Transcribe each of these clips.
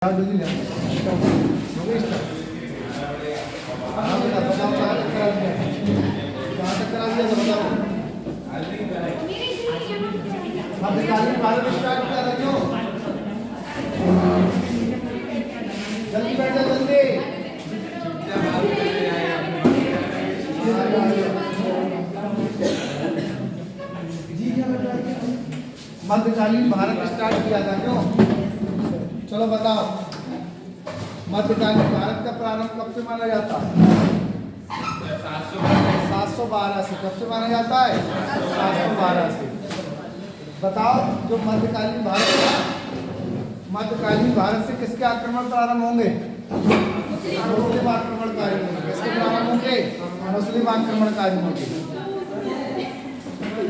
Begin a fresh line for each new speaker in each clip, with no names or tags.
जल्दी ले हो गई स्टार्ट। हाँ बेटा बताओ कहाँ तक करा दिया, कहाँ तक करा दिया तो बताओ। मध्यकालीन भारत स्टार्ट किया था क्यों? जल्दी बैठ जाओ जल्दी। मध्यकालीन भारत स्टार्ट किया था क्यों? चलो बताओ, मध्यकालीन भारत का प्रारंभ कब से माना जाता है? 712 से। कब से माना जाता है? 712 से। बताओ, जो मध्यकालीन भारत से किसके आक्रमण प्रारंभ होंगे? मुस्लिम आक्रमणकारी होंगे। किसके प्रारंभ होंगे? मुस्लिम आक्रमणकारी होंगे।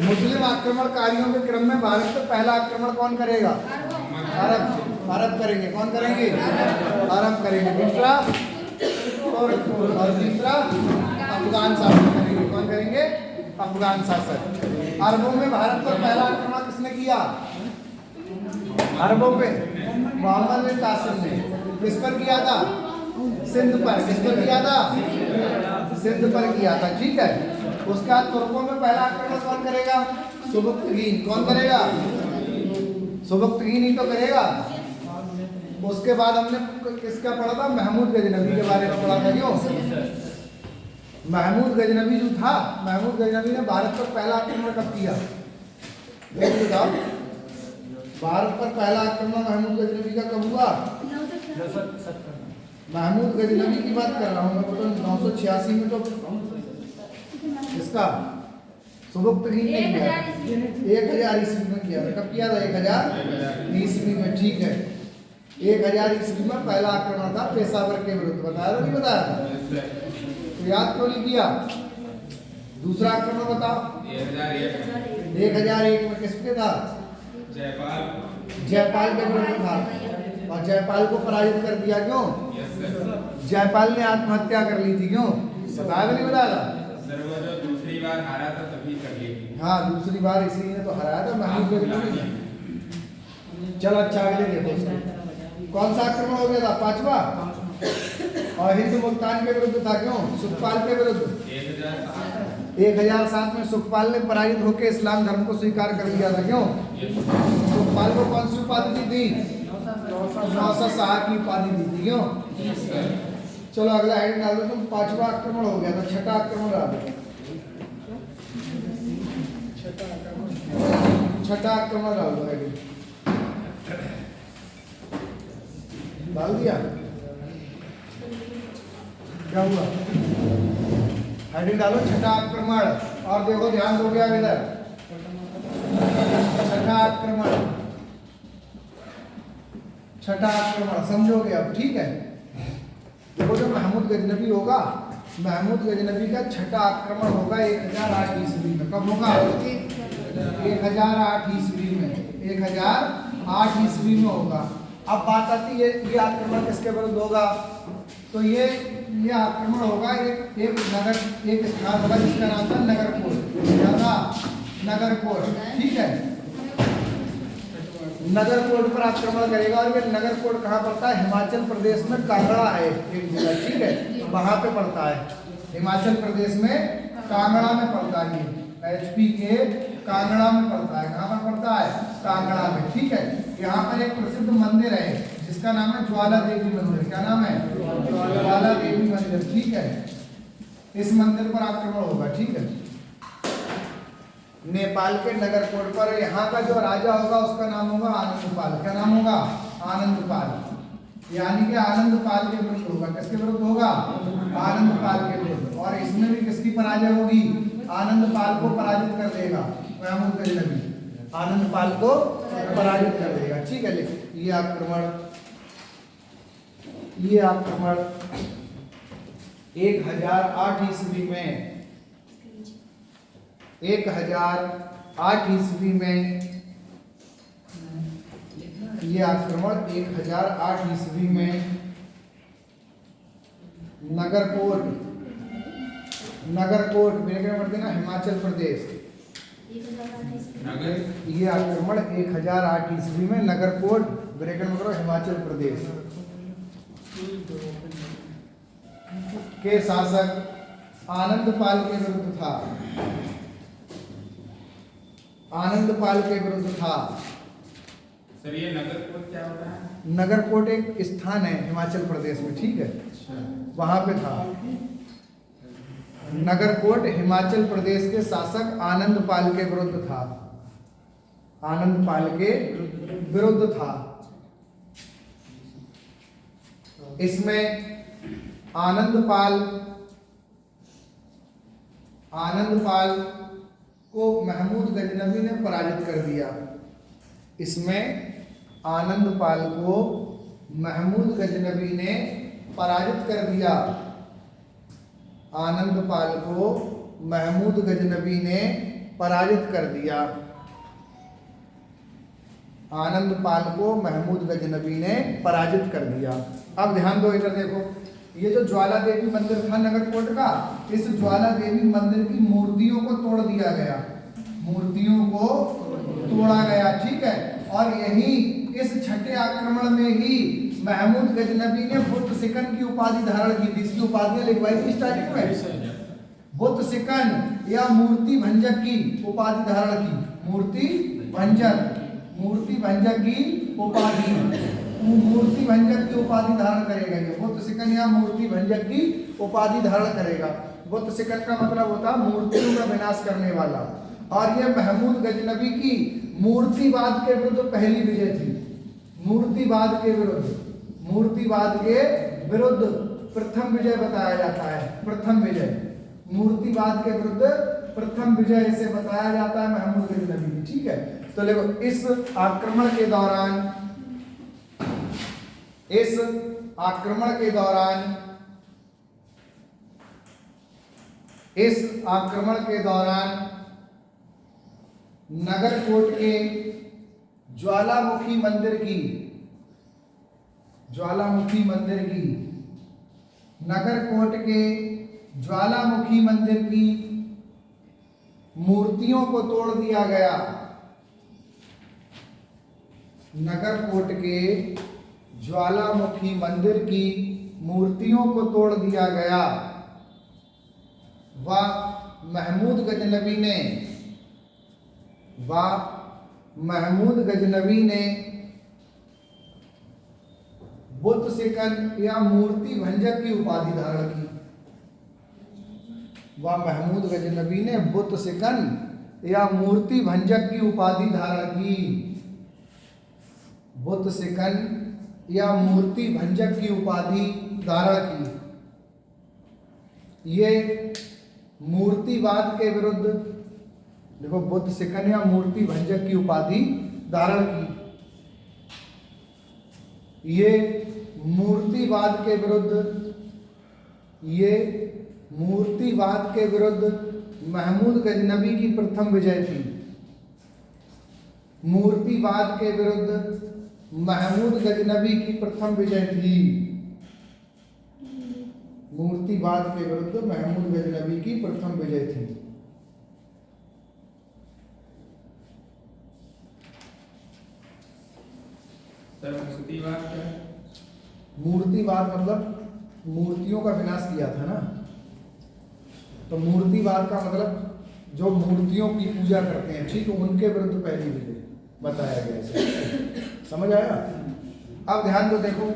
मुस्लिम आक्रमणकारियों के क्रम में भारत पे पहला आक्रमण कौन करेगा? अरब करेंगे। कौन करेंगे? अरब करेंगे। दूसरा और तीसरा अफगान शासक करेंगे। कौन करेंगे? अफगान शासक। अरबों में भारत पर पहला आक्रमण किसने किया? अरबों पे मोहम्मद बिन कासिम ने। किस पर किया था? सिंध पर। किस पर किया था? सिंध पर किया था। ठीक है। उसके बाद तुर्कों में पहला आक्रमण कौन करेगा? सुबुक्तगीन। कौन करेगा? सुबुक्तगीन ही तो करेगा। उसके बाद हमने किसका पढ़ा था? महमूद गजनवी के बारे में पढ़ा था। क्यों? महमूद गजनवी जो था, महमूद गजनवी ने भारत पर पहला आक्रमण कब किया? बताओ, भारत पर पहला आक्रमण महमूद गजनवी का कब हुआ? महमूद गजनवी की बात कर रहा हूँ मैं। तो 986 में तो इसका सुबुक्तगीन ने किया, 1000 ईस्वी में किया था। कब किया था? 1000 ईस्वी में। ठीक है। 1000 ईस्वी में पहला आक्रमण था पेशावर के विरुद्ध। बताया था नहीं बताया? तो याद क्यों नहीं किया? दूसरा आक्रमण बताओ। 1001 में किस पे था? जयपाल के विरुद्ध था। और जयपाल को पराजित कर दिया। क्यों? जयपाल ने आत्महत्या कर ली थी। क्यों? बताया नहीं बताया?
दूसरी बार हारा था तभी कर ली।
हाँ, दूसरी बार इसी ने तो हराया था महमूद गजनवी। चलो अच्छा, अगले देखो कौन सा आक्रमण हो गया था? 5वां। और हिंद मुल्तान के विरुद्ध था। क्यों? सुखपाल के विरुद्ध। 1007 में सुखपाल ने पराजित होकर इस्लाम धर्म को स्वीकार कर लिया था। क्यों? सुखपाल को कौन सी उपाधि दी थी? नौसा शाह की उपाधि दी थी। क्यों? चलो अगला हेडिंग डाल दो तुम। 5वां आक्रमण हो गया था। 6ठा आक्रमण डाल दो। 6ठा आक्रमण डाल दो। हेडिंग डाल दिया? क्या हुआ? हेडिंग डालो 6ठा आक्रमण। और देखो ध्यान दो गया इधर। 6ठा आक्रमण, 6ठा आक्रमण समझोगे अब। ठीक है। देखो जो महमूद गजनवी होगा, महमूद गजनवी का 6ठा आक्रमण होगा 1008 ईस्वी में। कब होगा? 1008 ईस्वी में। 1008 ईस्वी में होगा। अब बात आती है ये आक्रमण किसके विरुद्ध होगा? तो ये आक्रमण होगा एक स्थान होगा जिसका नाम था नगरकोट। क्या था? नगरकोट। ठीक है। नगरकोट पर आक्रमण करेगा। और ये नगरकोट कहाँ पड़ता है? हिमाचल प्रदेश में कांगड़ा है एक जगह। ठीक है। वहां पे पड़ता है। हिमाचल प्रदेश में कांगड़ा में पड़ता है। ये HP के कांगड़ा में पड़ता है। कहाँ पर पड़ता है? कांगड़ा में। ठीक है। यहाँ पर एक प्रसिद्ध मंदिर है जिसका नाम है ज्वाला देवी मंदिर। क्या नाम है? ज्वाला देवी मंदिर। ठीक है। इस मंदिर पर आक्रमण होगा। ठीक है। नेपाल के नगरकोट पर। यहाँ का जो राजा होगा उसका नाम होगा आनंदपाल। क्या नाम होगा? आनंदपाल। यानी कि आनंदपाल के विरुद्ध होगा। किसके विरुद्ध होगा? आनंदपाल के विरुद्ध। और इसमें भी किसकी पराजय होगी? आनंदपाल को पराजित कर देगा महमूद गजनवी। आनंदपाल को पराजित कर देगा। ठीक है। लिखो ये आक्रमण 1008 ईस्वी में। 1008 ईस्वी में ये आक्रमण 1008 ईस्वी में नगरकोट मेरे पड़ते ना हिमाचल प्रदेश। ये आक्रमण 1008 ईस्वी में नगरकोट ब्रेकन में करो हिमाचल प्रदेश। के शासक आनंदपाल के विरुद्ध था। आनंदपाल के विरुद्ध था।
सर ये नगरकोट क्या होता है?
नगरकोट एक स्थान है हिमाचल प्रदेश में, ठीक है, वहां पे था। नगरकोट हिमाचल प्रदेश के शासक आनंदपाल के विरुद्ध था। आनंदपाल के विरुद्ध था। इसमें आनंदपाल को महमूद गजनबी ने पराजित कर दिया। इसमें आनंदपाल को महमूद गजनबी ने पराजित कर दिया। आनंदपाल को महमूद गजनबी ने पराजित कर दिया। आनंदपाल को महमूद गजनबी ने पराजित कर दिया। अब ध्यान दो, इधर देखो, ये जो ज्वाला देवी मंदिर था नगरकोट का, इस ज्वाला देवी मंदिर की मूर्तियों को तोड़ दिया गया। मूर्तियों को तोड़ा गया, ठीक है। और यही इस छठे आक्रमण में ही महमूद गजनबी ने बुद्ध सिकन की उपाधि धारण की थी। इसकी उपाधियां लिखवाई थी स्टार्टिंग में, बुद्ध सिकन या मूर्ति भंजक की उपाधि धारण की। मूर्ति भंजक की उपाधि, मूर्ति भंजक की उपाधि धारण करेगा। ये बुद्ध सिकन या मूर्ति भंजक की उपाधि धारण करेगा। बुद्ध सिकन का मतलब होता है मूर्तियों का विनाश करने वाला। और ये महमूद गजनबी की मूर्तिवाद के विरुद्ध पहली विजय थी। मूर्तिवाद के विरुद्ध प्रथम विजय बताया जाता है। प्रथम विजय, मूर्तिवाद के विरुद्ध प्रथम विजय इसे बताया जाता है महमूद गजनबी की, ठीक है। तो देखो, इस आक्रमण के दौरान नगरकोट के ज्वालामुखी मंदिर की नगरकोट के ज्वालामुखी मंदिर की मूर्तियों को तोड़ दिया गया। नगरकोट के ज्वालामुखी मंदिर की मूर्तियों को तोड़ दिया गया। व महमूद गजनबी ने बुद्ध सिकन या मूर्ति भंजक की उपाधि धारण की। वह महमूद गजनबी ने बुद्ध सिकन या मूर्ति भंजक की उपाधि धारण की। बुद्ध सिकन या मूर्ति भंजक की उपाधि धारण की। ये मूर्तिवाद के विरुद्ध, देखो, बुद्ध सिकन या मूर्ति भंजक की उपाधि धारण की। ये मूर्तिवाद के विरुद्ध महमूद गजनबी की प्रथम विजय थी। मूर्तिवाद के विरुद्ध महमूद गजनबी की प्रथम विजय थी। मूर्तिवाद के विरुद्ध महमूद गजनबी की प्रथम विजय थी।
सर मूर्तिवाद क्या है?
मूर्तिवाद मतलब मूर्तियों का विनाश किया था ना, तो मूर्तिवाद का मतलब जो मूर्तियों की पूजा करते हैं, ठीक है, उनके विरुद्ध पहली विजय बताया गया है। समझ आया? अब ध्यान दो, देखो,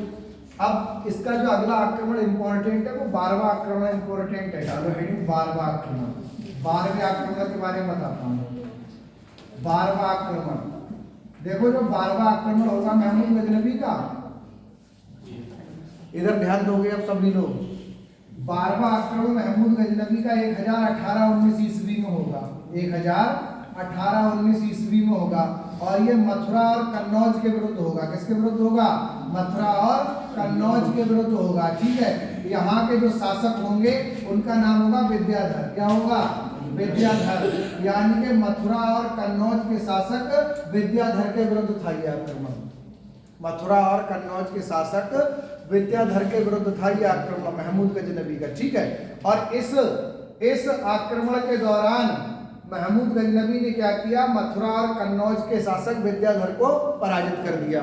अब इसका जो अगला आक्रमण इंपॉर्टेंट है वो 12वां आक्रमण इंपॉर्टेंट है। डालो हेडिंग 12वां आक्रमण। 12वें आक्रमण के बारे में बताता हूँ। 12वां आक्रमण, देखो, जो 12वां आक्रमण होगा महमूद गजनबी का, इधर ध्यान दोगे अब सभी लोग। 12वां आक्रमण महमूद गजनबी का 1018-19 ईस्वी में होगा। 1018-19 ईस्वी में होगा। और ये मथुरा और कन्नौज के विरुद्ध होगा। किसके विरुद्ध होगा? मथुरा और कन्नौज के विरुद्ध होगा, ठीक है। यहाँ के जो शासक होंगे उनका नाम होगा विद्याधर। क्या होगा? विद्याधर। यानी कि मथुरा और कन्नौज के शासक विद्याधर के विरुद्ध था ये आक्रमण। मथुरा और कन्नौज के शासक विद्याधर के विरुद्ध था ये आक्रमण महमूद गजनबी का, ठीक है। और इस आक्रमण के दौरान महमूद गजनबी ने क्या किया? मथुरा और कन्नौज के शासक विद्याधर को पराजित कर दिया।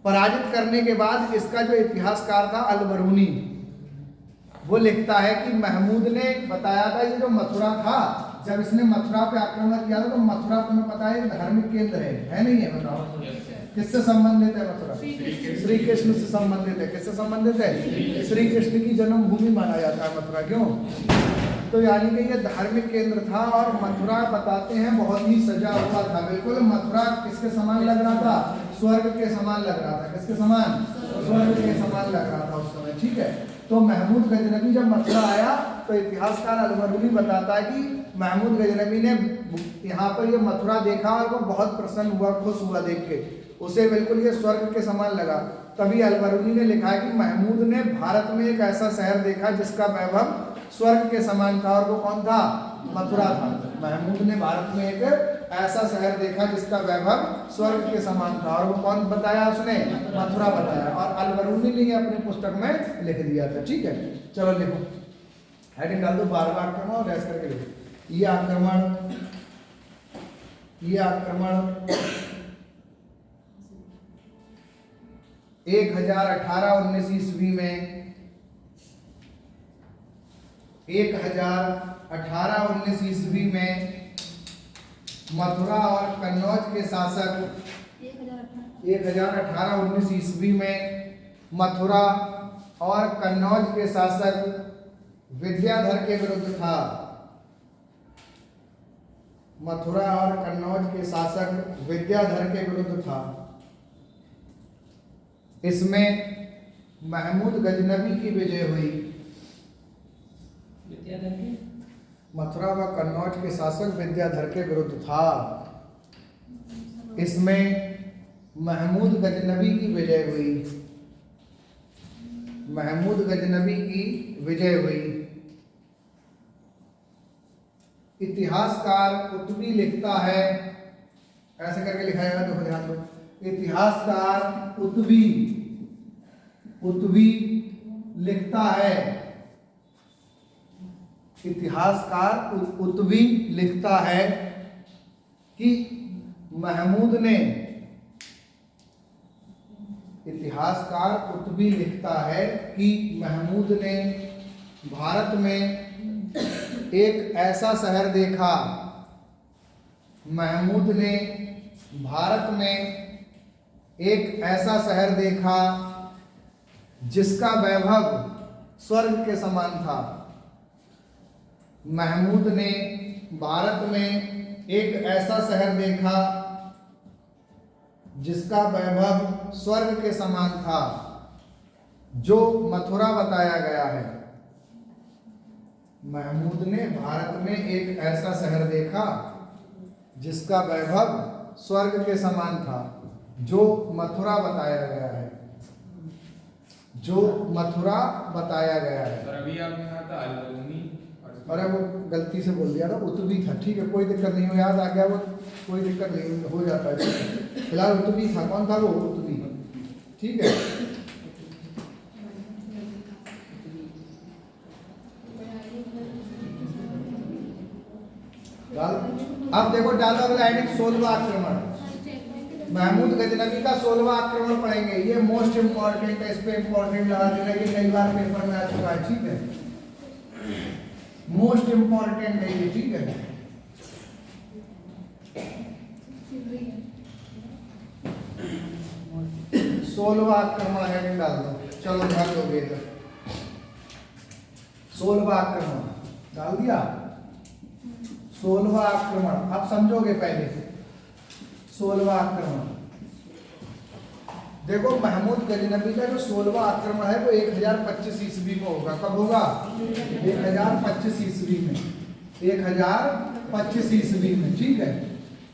पराजित करने के बाद इसका जो इतिहासकार था अल-बरूनी, वो लिखता है कि महमूद ने बताया था ये जो मथुरा था, जब इसने मथुरा पे आक्रमण किया था तो मथुरा तुम्हें पता है धार्मिक केंद्र है नहीं है? बताओ किससे संबंधित है मथुरा? श्री कृष्ण से संबंधित है। किससे संबंधित है? श्री कृष्ण की जन्मभूमि माना जाता है मथुरा। क्यों? तो यानी कि ये धार्मिक केंद्र था और मथुरा बताते हैं बहुत ही सजा हुआ था। बिल्कुल मथुरा किसके समान लग रहा था? स्वर्ग के समान लग रहा था। किसके समान? स्वर्ग के समान लग रहा था उस समय। ठीक है, तो महमूद गजनबी जब मथुरा आया तो इतिहासकार अल-बरूनी बताता है कि महमूद गजनबी ने यहाँ पर ये मथुरा देखा और वो बहुत प्रसन्न हुआ, खुश हुआ देख के, उसे बिल्कुल ये स्वर्ग के समान लगा। तभी अल-बरूनी ने लिखा है कि महमूद ने भारत में एक ऐसा शहर देखा जिसका वैभव स्वर्ग के समान था, और वो कौन था? मथुरा था। महमूद ने भारत में एक ऐसा शहर देखा जिसका वैभव स्वर्ग के समान था, और वो कौन बताया? उसने मथुरा बताया, और अल-बरूनी ने अपनी पुस्तक में लिख दिया था। ठीक है, चलो लिखो, हेडिंग डाल दो 12वां आक्रमण और डैश करके लिखो। ये आक्रमण 1018-19 ईस्वी में 1018-19 ईस्वी में मथुरा और कन्नौज के शासक 1018-19 ईस्वी में मथुरा और कन्नौज के शासक विद्याधर के विरुद्ध था। मथुरा और कन्नौज के शासक विद्याधर के विरुद्ध था। इसमें महमूद गजनबी की विजय हुई। मथुरा व कन्नौज के शासक विद्याधर के विरुद्ध था। इसमें महमूद गजनबी की विजय हुई। महमूद गजनबी की विजय हुई। इतिहासकार कुतुबी लिखता है, ऐसे करके लिखा जाएगा, तो ध्यान दो, इतिहासकार कुतुबी लिखता है, इतिहासकार कुतुबी लिखता है कि महमूद ने, इतिहासकार कुतुबी लिखता है कि महमूद ने भारत में एक ऐसा शहर देखा। महमूद ने भारत में एक ऐसा शहर देखा जिसका वैभव स्वर्ग के समान था। महमूद ने भारत में एक ऐसा शहर देखा जिसका वैभव स्वर्ग के समान था, जो मथुरा बताया गया है। महमूद ने भारत में एक ऐसा शहर देखा जिसका वैभव स्वर्ग के समान था, जो मथुरा बताया गया है। जो मथुरा बताया गया है।
सर अभी आपने कहा था अल-बरूनी,
अरे वो गलती से बोल दिया था, उतबी था। ठीक है, कोई दिक्कत नहीं, हो याद आ गया वो, कोई दिक्कत नहीं, हो जाता है। फिलहाल उतबी था। कौन था वो? उतबी। ठीक है, अब देखो डालो अगला हेडिंग 16वां आक्रमण। महमूद गजनबी का 16वां आक्रमण पढ़ेंगे। ये मोस्ट इंपॉर्टेंट है, इस पे इंपॉर्टेंट लगा देना, ये कई बार पेपर में आ चुका है। ठीक है, मोस्ट इंपॉर्टेंट है ये। ठीक है, सोलहवां आक्रमण हेडिंग डाल दो। चलो ध्यान दोगे इधर, 16वां आक्रमण डाल दिया। 16वां आक्रमण आप समझोगे पहले। 16वां आक्रमण देखो, महमूद गजनबी का जो 16वां आक्रमण है वो 1025 ईस्वी में होगा। कब होगा? 1025 ईस्वी में। 1025 ईस्वी में। ठीक है,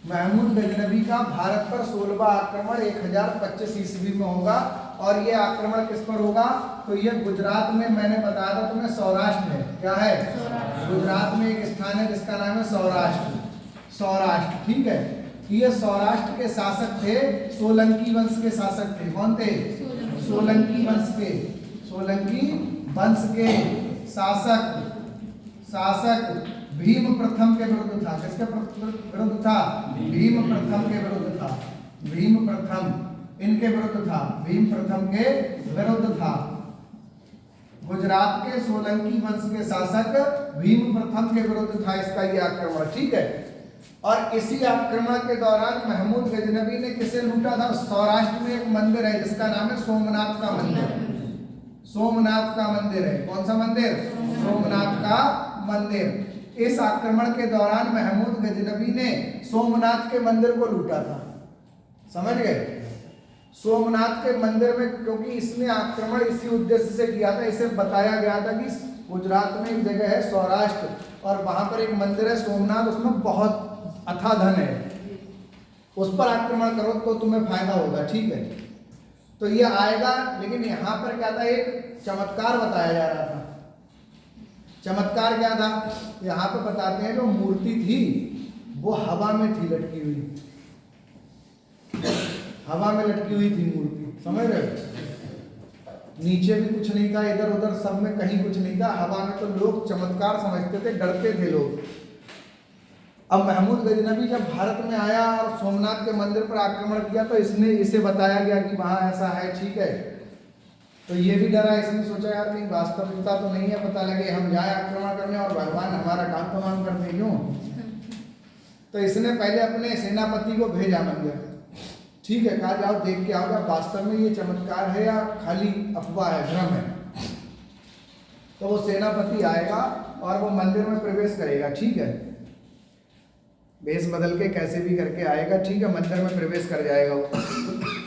महमूद गजनबी का भारत पर 16वां आक्रमण 1025 ईस्वी में होगा। और ये आक्रमण किस पर होगा? तो ये गुजरात में, मैंने बताया था तुम्हें, सौराष्ट्र है। क्या है? गुजरात में एक स्थान है जिसका नाम है सौराष्ट्र। सौराष्ट्र। ठीक है, ये सौराष्ट्र के शासक थे, सोलंकी वंश के शासक थे। कौन थे? सोलंकी वंश के। सोलंकी वंश के शासक भीम प्रथम के विरुद्ध था। किसके विरुद्ध था? भीम प्रथम के विरुद्ध था। भीम प्रथम इनके विरुद्ध था, भीम प्रथम के विरुद्ध था। गुजरात के सोलंकी वंश के शासक भीम प्रथम के विरुद्ध था इसका ये आक्रमण, ठीक है। और इसी आक्रमण के दौरान महमूद गजनवी ने किसे लूटा था? सौराष्ट्र में एक मंदिर है जिसका नाम है सोमनाथ का मंदिर। सोमनाथ का मंदिर है, कौन सा मंदिर? सोमनाथ का मंदिर। इस आक्रमण के दौरान महमूद गजनवी ने सोमनाथ के मंदिर को लूटा था, समझ गए? सोमनाथ के मंदिर में, क्योंकि इसने आक्रमण इसी उद्देश्य से किया था, इसे बताया गया था कि गुजरात में एक जगह है सौराष्ट्र और वहां पर एक मंदिर है सोमनाथ, उसमें बहुत अथाह धन है, उस पर आक्रमण करो तो तुम्हें फायदा होगा, ठीक है। तो ये आएगा, लेकिन यहाँ पर क्या था? एक चमत्कार बताया जा रहा था। चमत्कार क्या था? यहाँ पे बताते हैं जो मूर्ति थी वो हवा में थी लटकी हुई, हवा में लटकी हुई थी मूर्ति, समझ रहे हो? नीचे भी कुछ नहीं था, इधर उधर सब में कहीं कुछ नहीं था, हवा में। तो लोग चमत्कार समझते थे, डरते थे लोग। अब महमूद गजनवी जब भारत में आया और सोमनाथ के मंदिर पर आक्रमण किया तो इसे बताया गया कि वहाँ ऐसा है, ठीक है। तो ये भी डरा, इसने सोचा यार कहीं वास्तविकता तो नहीं है, पता लगे हम जाए आक्रमण करने और भगवान हमारा काम तमाम कर दे, क्यों? तो इसने पहले अपने सेनापति को भेजा मंदिर, ठीक है, कहा जाओ देख के आओगे वास्तव में ये चमत्कार है या खाली अफवाह है, भ्रम है। तो वो सेनापति आएगा और वो मंदिर में प्रवेश करेगा, ठीक है, भेष बदल के कैसे भी करके आएगा, ठीक है, मंदिर में प्रवेश कर जाएगा वो,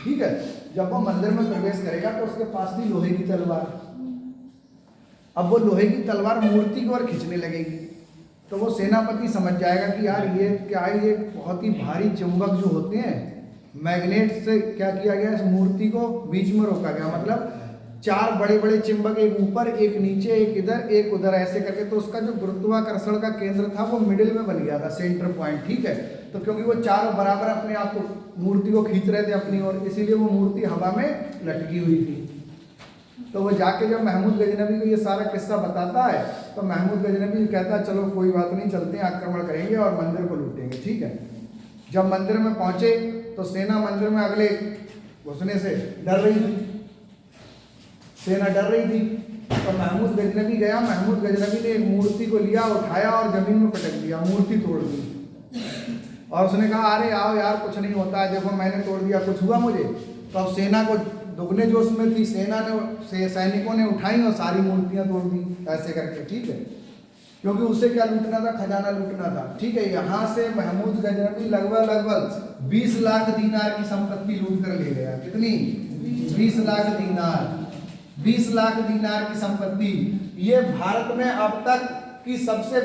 ठीक है। जब वो मंदिर में प्रवेश करेगा तो उसके पास थी लोहे की तलवार। अब वो लोहे की तलवार मूर्ति की ओर खींचने लगेगी, तो वो सेनापति समझ जाएगा कि यार ये क्या है, ये बहुत ही भारी चुंबक जो होते हैं, मैग्नेट से क्या किया गया, इस मूर्ति को बीच में रोका गया, मतलब 4 बड़े बड़े चिंबक, एक ऊपर एक नीचे एक इधर एक उधर ऐसे करके, तो उसका जो गुरुत्वाकर्षण का केंद्र था वो मिडिल में बन गया था, सेंटर पॉइंट, ठीक है। तो क्योंकि वो चारों बराबर अपने आप को मूर्ति को खींच रहे थे अपनी ओर, इसीलिए वो मूर्ति हवा में लटकी हुई थी। तो वो जाके जब महमूद गजनवी को ये सारा किस्सा बताता है तो महमूद गजनवी कहता है चलो कोई बात नहीं, चलते हैं, आक्रमण करेंगे और मंदिर को लूटेंगे, ठीक है। जब मंदिर में पहुंचे तो सेना मंदिर में अगले घुसने से डर रही थी, सेना डर रही थी। तो महमूद गजनवी गया, महमूद गजनवी ने एक मूर्ति को लिया, उठाया और जमीन में पटक दिया, मूर्ति तोड़ दी। और उसने कहा अरे आओ यार कुछ नहीं होता है, देखो मैंने तोड़ दिया, कुछ हुआ मुझे? तो अब सेना को दुगने जोश में थी, सेना ने सैनिकों ने उठाई और सारी मूर्तियां तोड़ दी ऐसे करके, ठीक है, क्योंकि उसे क्या लूटना था? खजाना लूटना था, ठीक है। यहाँ से महमूद गजनवी लगभग 20 लाख दीनार की संपत्ति लूट कर ले गया। कितनी? 20 लाख दीनार, 20 लाख दीनार की संपत्ति। ये भारत में अब तक की सबसे,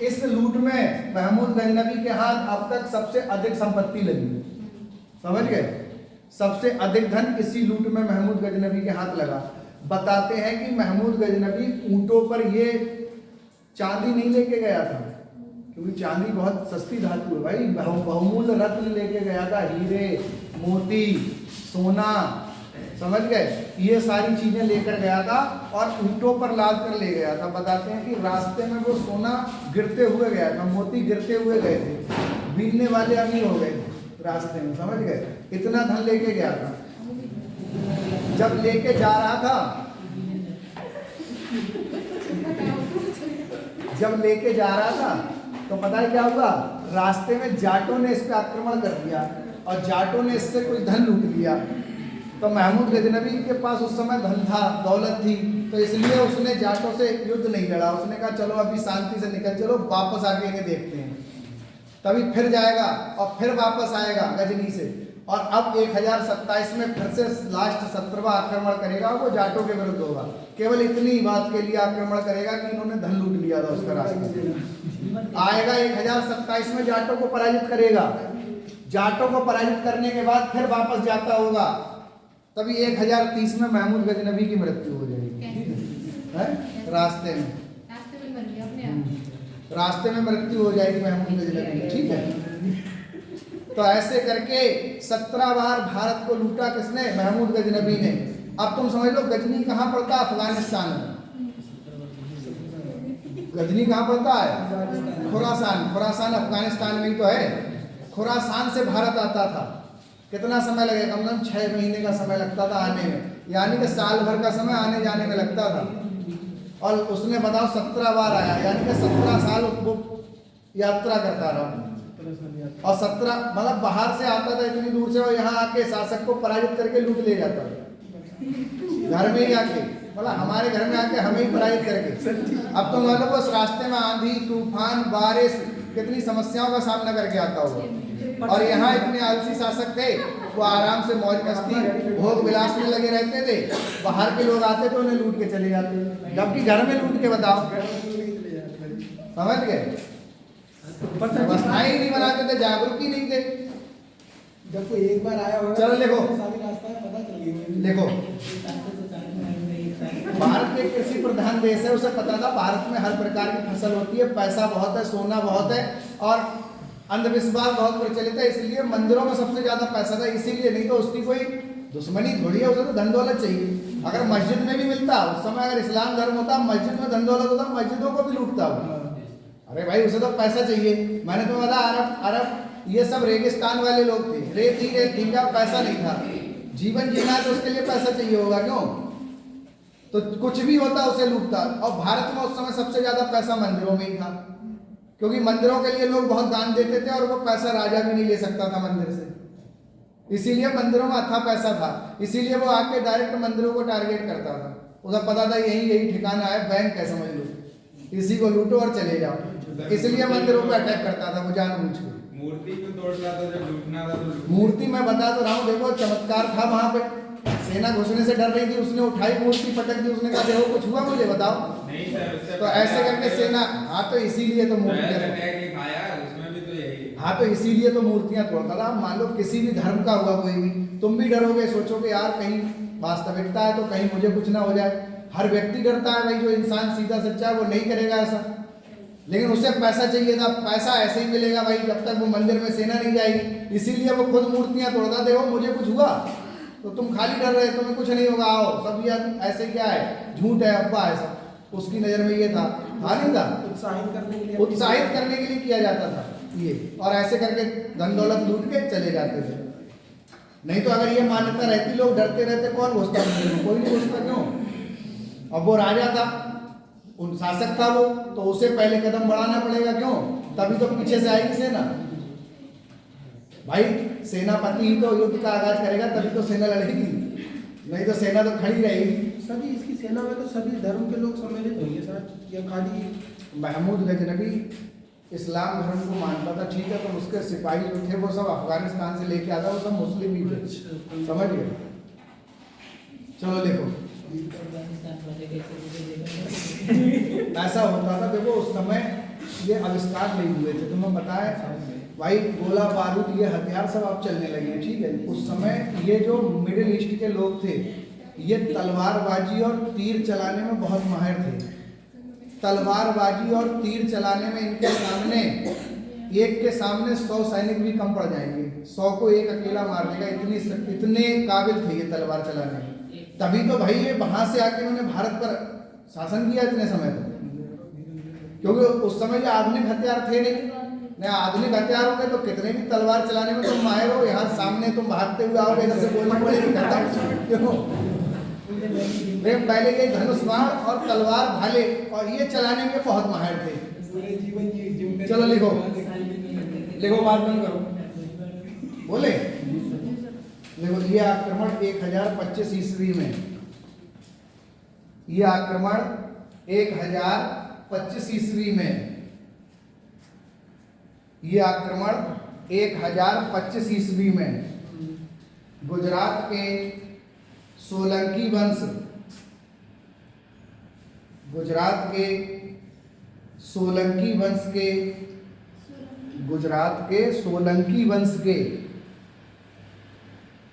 इस लूट में महमूद गजनवी के हाथ अब तक सबसे अधिक संपत्ति लगी, समझ गए? सबसे अधिक धन इसी लूट में महमूद गजनवी के हाथ लगा। बताते हैं कि महमूद गजनवी ऊंटों पर ये चांदी नहीं लेके गया था, क्योंकि चांदी बहुत सस्ती धातु है भाई, बहुमूल्य रत्न लेके गया था, हीरे मोती सोना, समझ गए, ये सारी चीजें लेकर गया था और ऊंटों पर लाद कर ले गया था। बताते हैं कि रास्ते में वो सोना गिरते हुए गया था, मोती गिरते हुए गए थे, बीनने वाले अमीर हो गए थे रास्ते में, समझ गए, इतना धन लेके गया था। जब लेके जा रहा था, जब लेके जा रहा था तो पता है क्या हुआ? रास्ते में जाटों ने इस पे आक्रमण कर दिया और जाटों ने इससे कुछ धन लूट लिया। तो महमूद गजनवी के पास उस समय धन था, दौलत थी, तो इसलिए उसने जाटों से युद्ध नहीं लड़ा। उसने कहा चलो अभी शांति से निकल चलो, वापस आके इन्हें देखते हैं, तभी फिर जाएगा और फिर वापस आएगा गजनी से। और अब 1027 में फिर से लास्ट 17वां आक्रमण करेगा, वो जाटों के विरुद्ध होगा। केवल इतनी बात के लिए आक्रमण करेगा कि इन्होंने धन लूट लिया था उसका रास्ते से। आएगा 1027 में जाटों को पराजित करेगा, जाटों को पराजित करने के बाद फिर वापस जाता होगा, तभी 1030 में महमूद गजनवी की मृत्यु हो जाएगी, है रास्ते में, रास्ते में मृत्यु हो जाएगी महमूद गजनवी की, ठीक है। तो ऐसे करके 17 बार भारत को लूटा किसने? महमूद गजनवी ने। अब तुम समझ लो गजनी कहाँ पड़ता है? अफगानिस्तान में। गजनी कहाँ पड़ता है? खुरासान। खुरासान अफगानिस्तान में ही तो है। खुरासान से भारत आता था, कितना समय लगेगा? कम से कम 6 महीने का समय लगता था आने में, यानी कि साल भर का समय आने जाने में लगता था। और उसने बताओ 17 बार आया, यानी कि 17 साल वो यात्रा करता रहा। और 17 मतलब बाहर से आता था इतनी दूर से, और यहाँ आके शासक को पराजित करके लूट ले जाता था घर में ही आके, मतलब हमारे घर में आके हमें ही पराजित करके। अब तो मतलब उस रास्ते में आंधी तूफान बारिश कितनी समस्याओं का सामना करके आता होगा। और यहाँ इतने आलसी शासक थे, वो आराम से मौज मस्ती भोग विलास में लगे रहते थे। बाहर के लोग आते तो उन्हें लूट के चले जाते, जबकि घर में लूट के बताओ, समझ गए? व्यवस्थाएं ही नहीं बनाते थे, जागरूक ही नहीं थे।
जब कोई एक बार आया होगा,
चलो देखो,
सारी रास्ता पता चल गई।
देखो भारत एक कृषि प्रधान देश है, उसे पता था भारत में हर प्रकार की फसल होती है, पैसा बहुत है, सोना बहुत है, और अंधविश्वास बहुत प्रचलित है, इसलिए मंदिरों में सबसे ज्यादा पैसा था। इसीलिए, नहीं तो उसकी कोई दुश्मनी थोड़ी है, उसे तो धन दौलत चाहिए। अगर मस्जिद में भी मिलता उस समय, अगर इस्लाम धर्म होता, मस्जिद में धन दौलत होता, मस्जिदों को भी लूटता। अरे भाई उसे तो पैसा चाहिए। मैंने तो बताया अरब ये सब रेगिस्तान वाले लोग थे, रेत ही रेत थी, क्या पैसा नहीं था। जीवन जीना है तो उसके लिए पैसा चाहिए होगा, क्यों? तो कुछ भी होता उसे लूटता। और भारत में उस समय सबसे ज्यादा पैसा मंदिरों में ही था, क्योंकि मंदिरों के लिए लोग बहुत दान देते थे, और वो पैसा राजा भी नहीं ले सकता था मंदिर से, इसीलिए मंदिरों में अच्छा पैसा था। इसीलिए वो आके डायरेक्ट मंदिरों को टारगेट करता था। उसे पता था यही ठिकाना है, बैंक है, समझ लो, इसी को लूटो और चले जाओ। इसलिए मंदिरों पे अटैक करता था वो जानबूझ के।
मूर्ति को तोड़ता था, जब लूटना था तो
मूर्ति मैं बता तो रहा हूँ, देखो चमत्कार था वहां पे। सेना घुसने से डर रही थी, उसने उठाई मूर्ति, पटक दी, उसने कहा देखो कुछ हुआ मुझे बताओ।
नहीं सर, उससे
तो ऐसे करके सेना, हाँ तो इसीलिए तो
पहले
मूर्तियां,
अटैक ही खाया, उसमें भी तो यही।
हाँ तो इसीलिए तो मूर्तियां तोड़ता था। मान लो किसी भी धर्म का हुआ कोई भी, तुम भी डरोगे, सोचोगे यार कहीं वास्तविकता है तो कहीं मुझे कुछ ना हो जाए। हर व्यक्ति डरता है भाई, जो इंसान सीधा सच्चा है वो नहीं करेगा ऐसा। लेकिन उसे पैसा चाहिए था, पैसा ऐसे ही मिलेगा भाई जब तक वो मंदिर में सेना नहीं जाएगी। इसीलिए वो खुद मूर्तियां तोड़ता, देखो मुझे कुछ हुआ तो तुम खाली डर रहे, तुम्हें कुछ नहीं होगा, आओ सब ये ऐसे क्या है, झूठ है, अफवाह है सब। उसकी नजर में ये था, नहीं था,
उत्साहित करने के लिए
किया जाता था ये। और ऐसे करके धन दौलत लूट के चले जाते थे। नहीं तो अगर ये मान्यता रहती लोग डरते रहते, कौन घुसता मंदिर में? कोई नहीं घुसता, क्यों? अब वो राजा था, उन शासक था वो, तो उसे पहले कदम बढ़ाना पड़ेगा, क्यों? तभी तो पीछे से आएगी सेना भाई। सेनापति ही तो युद्ध का आगाज करेगा, तभी तो सेना लड़ेगी, नहीं तो सेना तो खड़ी रहेगी।
सभी इसकी सेना में तो सभी धर्म के लोग सम्मिलित होंगे सर, या खाली
महमूद गजनबी इस्लाम धर्म को मानता था, ठीक है, तो उसके सिपाही जो थे वो सब अफगानिस्तान से लेके आता, वो सब मुस्लिम ही थे, समझ गए? चलो देखो ऐसा होता था। देखो उस समय ये आविष्कार नहीं हुए थे, तुम्हें बताया भाई, गोला बारूद ये हथियार सब अब चलने लगे हैं, ठीक है। उस समय ये जो मिडिल ईस्ट के लोग थे, ये तलवारबाजी और तीर चलाने में बहुत माहिर थे। तलवारबाजी और तीर चलाने में इनके सामने, एक के सामने 100 सैनिक भी कम पड़ जाएंगे, 100 को एक अकेला मार देगा, इतने काबिल थे ये तलवार चलाने में। तभी तो भाई ये वहां से आके उन्होंने भारत पर शासन किया इतने समय तक, क्योंकि उस समय ये आधुनिक हथियार थे नहीं। आधुनिक हथियार होंगे तो कितने भी तलवार चलाने में तुम माहिर हो, यहाँ सामने तुम भागते हुए आओगे, इधर से गोली पड़ेगी, क्यों? पहले ये धनुष बाण और तलवार भाले और ये चलाने में बहुत माहिर थे।
पूरे जीवन की
चलो लिखो, लिखो बात बंद करो, बोले देखो, ये आक्रमण 1025 ईस्वी में, ये आक्रमण 1025 ईस्वी में, ये आक्रमण 1025 ईस्वी में गुजरात के सोलंकी वंश, गुजरात के सोलंकी वंश के, गुजरात के सोलंकी वंश के,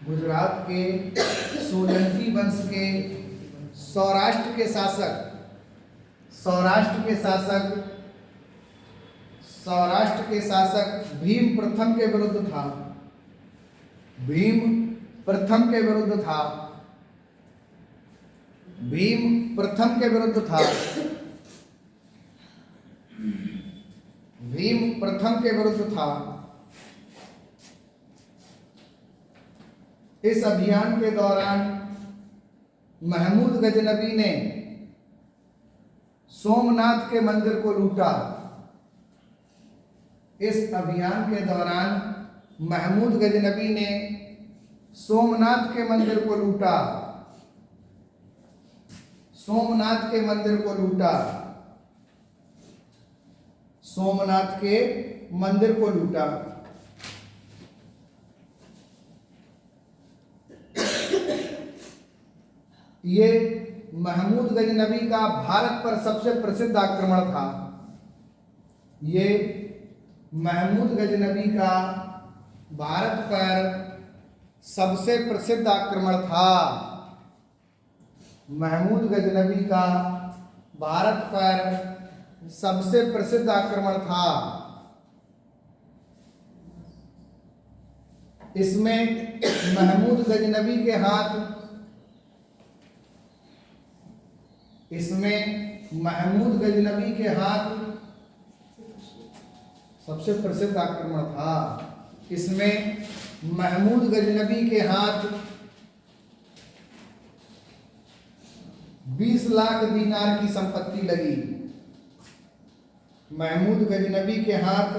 गुजरात के सोलंकी वंश के सौराष्ट्र के शासक, सौराष्ट्र के शासक, सौराष्ट्र के शासक भीम प्रथम के विरुद्ध था, भीम प्रथम के विरुद्ध था, भीम प्रथम के विरुद्ध था, भीम प्रथम के विरुद्ध था। इस अभियान के दौरान महमूद गजनबी ने सोमनाथ के मंदिर को लूटा। इस अभियान के दौरान महमूद गजनबी ने सोमनाथ के मंदिर को लूटा। सोमनाथ के मंदिर को लूटा। सोमनाथ के मंदिर को लूटा। ये महमूद गजनबी का भारत पर सबसे प्रसिद्ध आक्रमण था। ये महमूद गजनबी का भारत पर सबसे प्रसिद्ध आक्रमण था। महमूद गजनबी का भारत पर सबसे प्रसिद्ध आक्रमण था। इसमें महमूद गजनबी के हाथ सबसे प्रसिद्ध आक्रमण था। इसमें महमूद गजनबी के हाथ 20 लाख दीनार की संपत्ति लगी। महमूद गजनबी के हाथ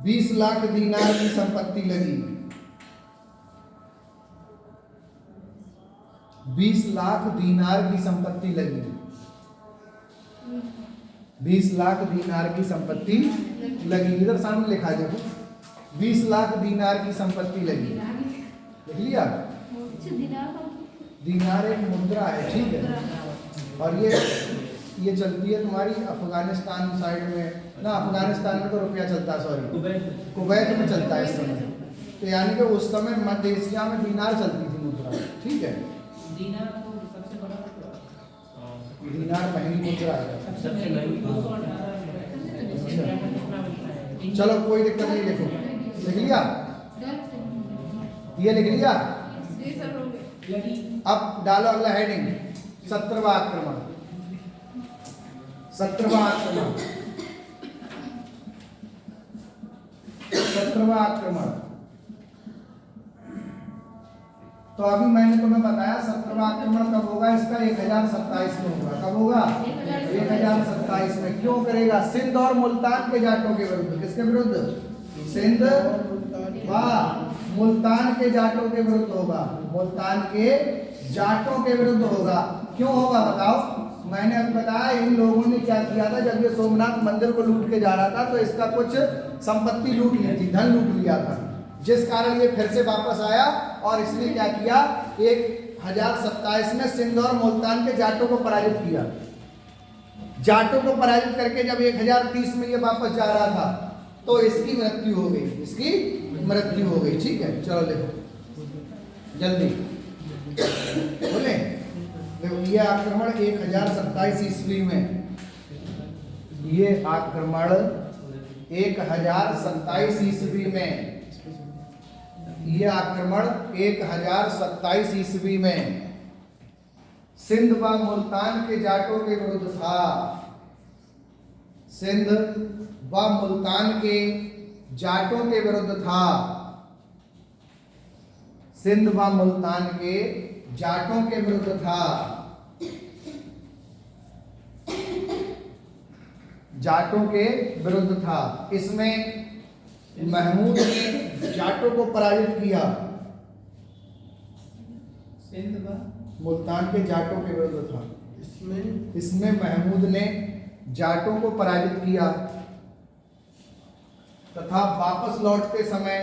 20 लाख दीनार की संपत्ति लगी। 20 लाख दीनार की संपत्ति लगी। 20 लाख दीनार की संपत्ति लगी। इधर सामने लिखा देखो, 20 लाख दीनार की संपत्ति लगी। देख लिया? दीनार एक मुद्रा है, ठीक है। और ये चलती है तुम्हारी अफगानिस्तान साइड में ना, अफगानिस्तान में तो रुपया चलता है, सॉरी कुवैत में चलता है इस समय। तो यानी कि उस समय मध्य एशिया में दीनार चलती थी मुद्रा, ठीक है। दीनार महंगी मुद्रा है। चलो कोई दिक्कत नहीं, लिखो। लिख लिया? ये लिख लिया? अब डालो अगला हेडिंग, 17वां आक्रमण। 17वां आक्रमण। 17वां आक्रमण। तो अभी मैंने तुम्हें बताया 17वां आक्रमण कब होगा इसका? 1027 में होगा। कब होगा? 1027 में। क्यों करेगा? सिंध और मुल्तान के जाटों के विरुद्ध। किसके विरुद्ध? सिंध व मुल्तान के जाटों के विरुद्ध होगा। मुल्तान के जाटों के विरुद्ध होगा। क्यों होगा बताओ? मैंने अभी बताया इन लोगों ने क्या किया था, जब ये सोमनाथ मंदिर को लूट के जा रहा था तो इसका कुछ संपत्ति लूट ली थी, धन लूट लिया था, जिस कारण ये फिर से वापस आया और इसने क्या किया, 1027 में सिंध और मुल्तान के जाटों को पराजित किया। जाटों को पराजित करके जब 1030 में ये वापस जा रहा था तो इसकी मृत्यु हो गई। इसकी मृत्यु हो गई, ठीक है। चलो देखो जल्दी बोले। देखो ये आक्रमण 1027 ईस्वी में, ये आक्रमण 1027 ईस्वी में, ये आक्रमण 1027 ईस्वी में सिंध व मुल्तान के जाटों के विरुद्ध था। सिंध व मुल्तान के जाटों के विरुद्ध था। सिंध व मुल्तान के जाटों के विरुद्ध था। जाटों के विरुद्ध था। इसमें महमूद ने जाटों को पराजित किया।
सिंध व
मुल्तान के जाटों के विरुद्ध था। इसमें महमूद ने जाटों को पराजित किया तथा वापस लौटते समय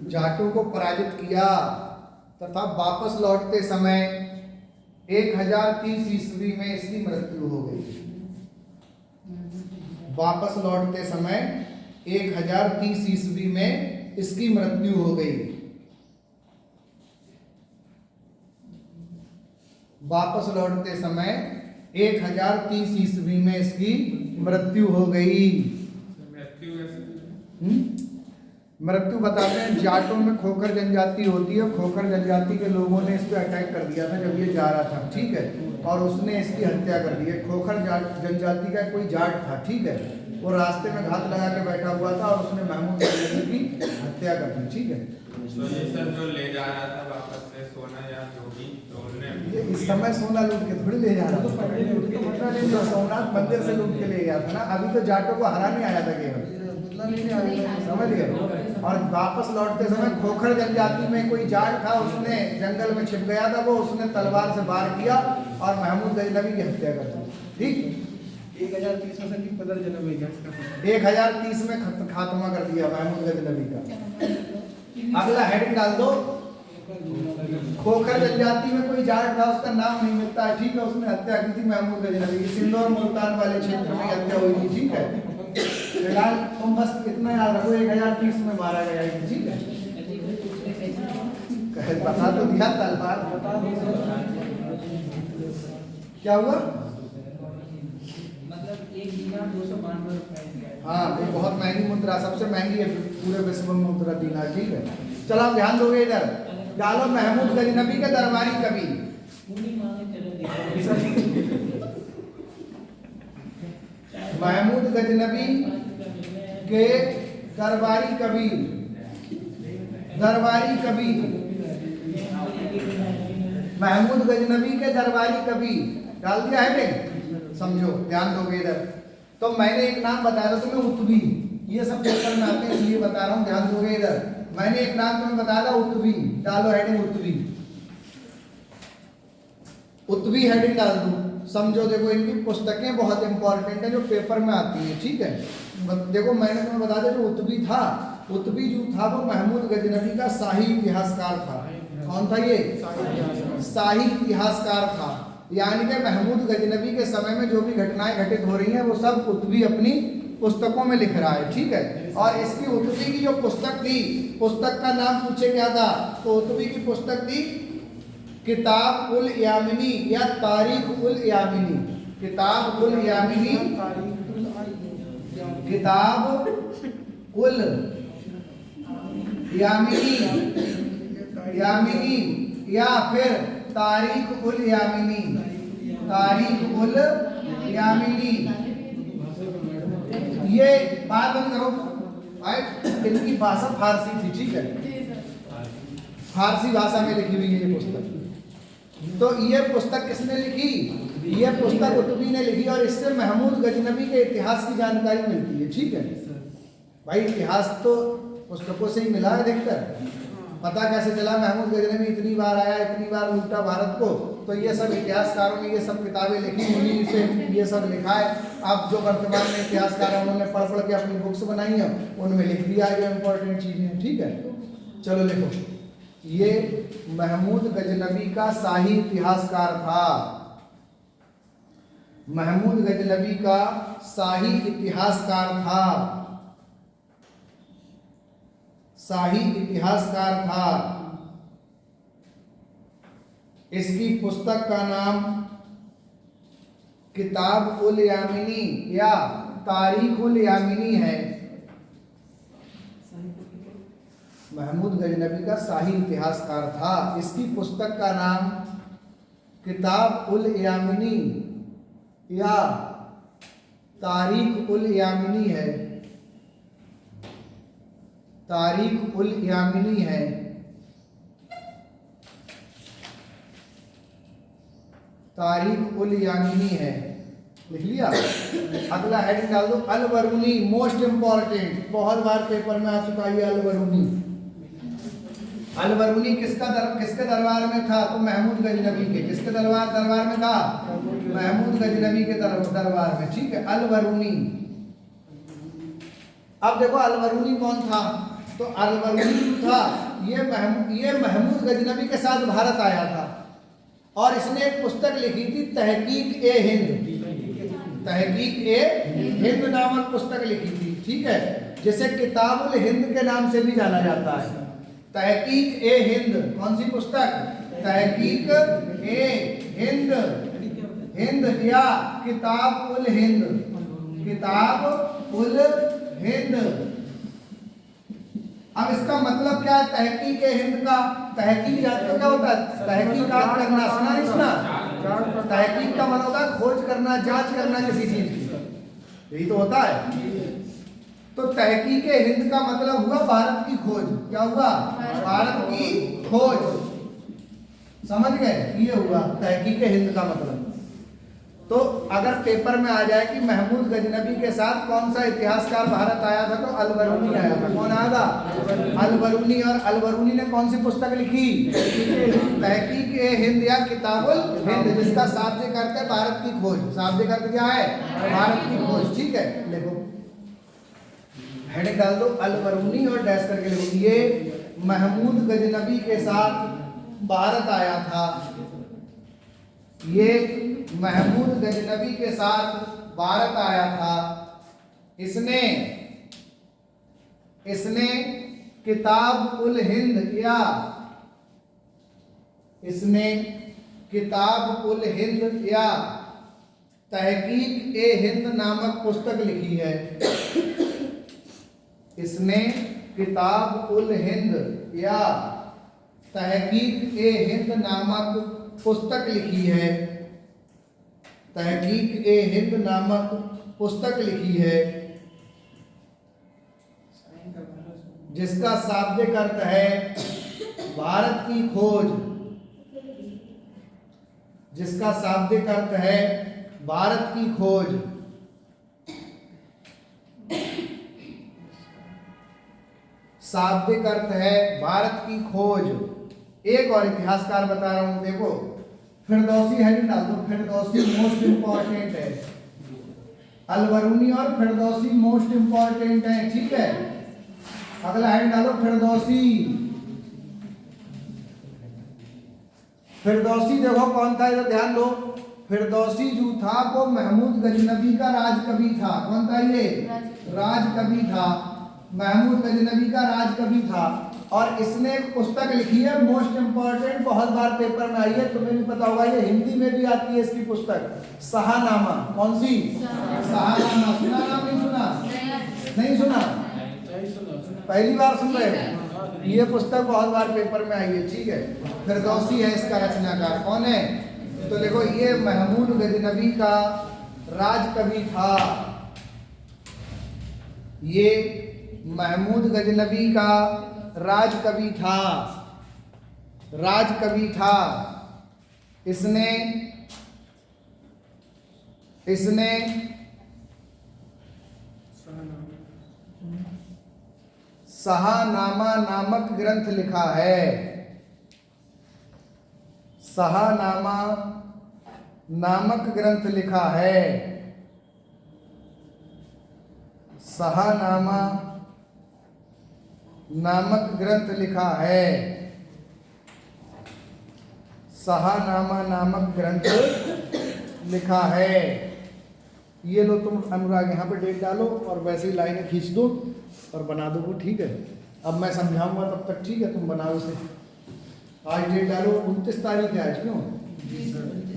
जाटों को पराजित किया तथा वापस लौटते समय 1030 ईस्वी में इसकी मृत्यु हो गई। वापस लौटते समय 1030 ईस्वी में इसकी मृत्यु हो गई। वापस लौटते समय 1030 ईस्वी में इसकी मृत्यु हो गई। मृत्यु बताते हैं, जाटों में खोखर जनजाति होती है। खोखर जनजाति के लोगों ने इस पर अटैक कर दिया था जब ये जा रहा था, ठीक है, और उसने इसकी हत्या कर दी है। खोखर जनजाति का कोई जाट था, ठीक है, वो रास्ते में घात लगा के बैठा हुआ था और उसने महमूद गजनवी की हत्या कर दी। ठीक है,
तो ये सर जो ले जा रहा था वापस से सोना या जो भी, तो उन्होंने
ये इस समय सोना लूट के थोड़ी ले जा रहा था, जो सोमनाथ मंदिर से लूट के ले गया था ना। अभी तो जाटों को हराने आया था केवल,
बदला लेने आया था।
समझ गए। और वापस लौटते समय खोखर जनजाति में कोई जाट था, उसने जंगल में छिप गया था, वो उसने तलवार से वार किया और महमूद गजनवी की हत्या कर दी। ठीक,
1030 में सर पदर जन्म है इसका।
1030 में खात्मा कर दिया महमूद गजनवी का। अगला हेडिंग डाल दो, खोखर जनजाति में कोई जाट था, उसका नाम नहीं मिलता है। ठीक है, उसने हत्या की थी महमूद गजनवी की, सिंदौर मुल्तान वाले क्षेत्र में हत्या हुई थी। ठीक है, फिलहाल तुम बस इतना याद रखो 1030 में मारा गया है। ठीक है, बता तो दिया तलवार, बता दो क्या हुआ।
मतलब 1 दीनार 292 रुपए।
हाँ, ये बहुत महंगी मुद्रा, सबसे महंगी है पूरे विश्व में मुद्रा दीनार। ठीक है, चलो आप ध्यान दोगे इधर, डालो महमूद गजनवी के दरबारी कवि। महमूद गजनवी के दरबारी कवि, दरबारी कवि, महमूद गजनवी के दरबारी कवि डाल दिया है बे। समझो, ध्यान दोगे इधर। तो मैंने एक नाम बताया था तुम्हें, उत्बी। ये सब पेपर में आते हैं इसलिए बता रहा हूँ, ध्यान दोगे इधर। मैंने एक नाम तुम्हें बताया था, उत्बी। डालो हेडिंग उत्बी, उत्बी हेडिंग डाल दो। समझो, देखो इनकी पुस्तकें बहुत इंपॉर्टेंट है जो पेपर में आती है। ठीक है, देखो मैंने तुम्हें बता दिया, जो उत्बी था, उत्बी जो था वो महमूद गजनवी का शाही इतिहासकार था। कौन था ये? शाही इतिहासकार था। यानी कि महमूद गजनवी के समय में जो भी घटनाएं घटित हो रही हैं वो सब उत्बी अपनी पुस्तकों में लिख रहा है। ठीक है, और इसकी उत्बी की जो पुस्तक थी, पुस्तक का नाम पूछे क्या था, तो उत्बी की पुस्तक थी किताब उल यामिनी या तारीख उल यामिनी। किताब उल यामिनी, किताब उल यामिनी, यामिनी या फिर तारीख उल यामिनी, तारीख उल यामिनी। ये बात बंद करो। इनकी भाषा फारसी थी। ठीक है, फारसी भाषा में लिखी हुई है ये पुस्तक। तो ये पुस्तक किसने लिखी? ये पुस्तक उत्बी ने लिखी और इससे महमूद गजनवी के इतिहास की जानकारी मिलती है। ठीक है भाई, इतिहास तो पुस्तकों से ही मिला है। देखकर पता कैसे चला महमूद गजनवी इतनी बार आया, इतनी बार लूटा भारत को, तो ये सब इतिहासकारों ने ये सब किताबें लिखी, उन्हीं से ये सब लिखा है। अब जो वर्तमान में इतिहासकार हैं उन्होंने पढ़ पढ़ के अपनी बुक्स बनाई हैं, उनमें लिख दिया जो इम्पोर्टेंट चीजें। ठीक है, चलो लिखो, ये महमूद गजनवी का शाही इतिहासकार था। महमूद गजनवी का शाही इतिहासकार था, शाही इतिहासकार था। इसकी पुस्तक का नाम किताब उल यामिनी या तारीख उल यामिनी है। महमूद गजनवी का शाही इतिहासकार था। इसकी पुस्तक का नाम किताब उल यामिनी या तारीख उल यामिनी है, तारीख उल यामिनी है। तारीख उल यामिनी है, लिख लिया। अगला हेडिंग डाल दो, अल बरूनी। मोस्ट इंपॉर्टेंट, बहुत बार पेपर में आ चुका है अल बरूनी। अल बरूनी किसके दरबार में था? तो महमूद गजनवी के। किसके दरबार में था? महमूद गजनवी के दरबार में। ठीक है, अल बरूनी। अब देखो अल बरूनी कौन था? तो अल बरूनी था ये महमूद गजनवी के साथ भारत आया था और इसने एक पुस्तक लिखी थी, तहकीक ए हिंद। तहकीक ए हिंद नामक पुस्तक लिखी थी। ठीक है, जिसे किताबुल हिंद के नाम से भी जाना जाता है। तहकीक ए हिंद, कौन सी पुस्तक? तहकीक ए हिंद, हिंद या किताब उल हिंद, किताब उल हिंद। अब इसका मतलब क्या है तहकीक ए हिंद का? तहकीक जानते हो क्या होता है? तहकीकात करना, सुना नहीं सुना? तहकीक का मतलब होता है खोज करना, जांच करना किसी चीज की। यही तो होता है। तो तहकीक हिंद का मतलब हुआ भारत की खोज। क्या हुआ? भारत की खोज। समझ गए? ये हुआ तहकीक हिंद का मतलब। तो अगर पेपर में आ जाए कि महमूद गजनबी के साथ कौन सा इतिहासकार भारत आया था, तो अलबरूनी आया था। कौन आया था? अलबरूनी। और अलबरूनी ने कौन सी पुस्तक लिखी? तहकीक हिंद या किताबुल हिंद, जिसका शाब्दिक अर्थ है भारत की खोज। शाब्दिक अर्थ क्या है? भारत की खोज। ठीक है, देखो हेडिंग डाल दो अलबरूनी और डैश करके लिखो, ये महमूद गजनबी के साथ भारत आया था। ये महमूद गजनबी के साथ भारत आया था। इसने किताब उल हिंद या तहकीक ए हिंद नामक पुस्तक लिखी है। इसने किताब उल हिंद या तहकीक ए हिंद नामक पुस्तक लिखी है। तहकीक ए हिंद नामक पुस्तक लिखी है, जिसका शाब्दिक अर्थ है भारत की खोज। जिसका शाब्दिक अर्थ है भारत की खोज। शाब्दिक अर्थ है भारत की खोज। एक और इतिहासकार बता रहा हूं, देखो फिरदौसी हेडिंग डाल दो। फिरदौसी मोस्ट इंपॉर्टेंट है। अलबरूनी और फिरदौसी मोस्ट इंपॉर्टेंट है। ठीक है, अगला हेडिंग डालो फिरदौसी। फिरदौसी देखो कौन था, इधर ध्यान दो। फिरदौसी जो था वो महमूद गजनबी का राजकवि था। कौन था ये? राजकवि था। महमूद गजनबी का राजकवि था। और इसने एक पुस्तक लिखी है मोस्ट इंपॉर्टेंट, बहुत बार पेपर में आई है, तुम्हें भी पता होगा, ये हिंदी में भी आती है इसकी पुस्तक, शाहनामा। कौन सी? शाहनामा। सुना नाम? नहीं सुना? नहीं सुना? पहली बार सुन रहे हो? ये पुस्तक बहुत बार पेपर में आई है। ठीक है, फिरदौसी है इसका रचनाकार। कौन है? तो देखो ये महमूद गजनबी का राजकवि था। ये महमूद गजनबी का राजकवि था। राजकवि था। इसने शाहनामा नामक ग्रंथ लिखा है। शाहनामा नामक ग्रंथ लिखा है। शाहनामा नामक ग्रंथ लिखा है। शाहनामा नामक ग्रंथ लिखा है। ये लो तुम अनुराग, यहाँ पे डेट डालो और वैसे ही लाइनें खींच दो और बना दो वो। ठीक है, अब मैं समझाऊंगा तब तक। ठीक है, तुम बनाओ इसे। आज डेट डालो 29 तारीख है आज। क्यों?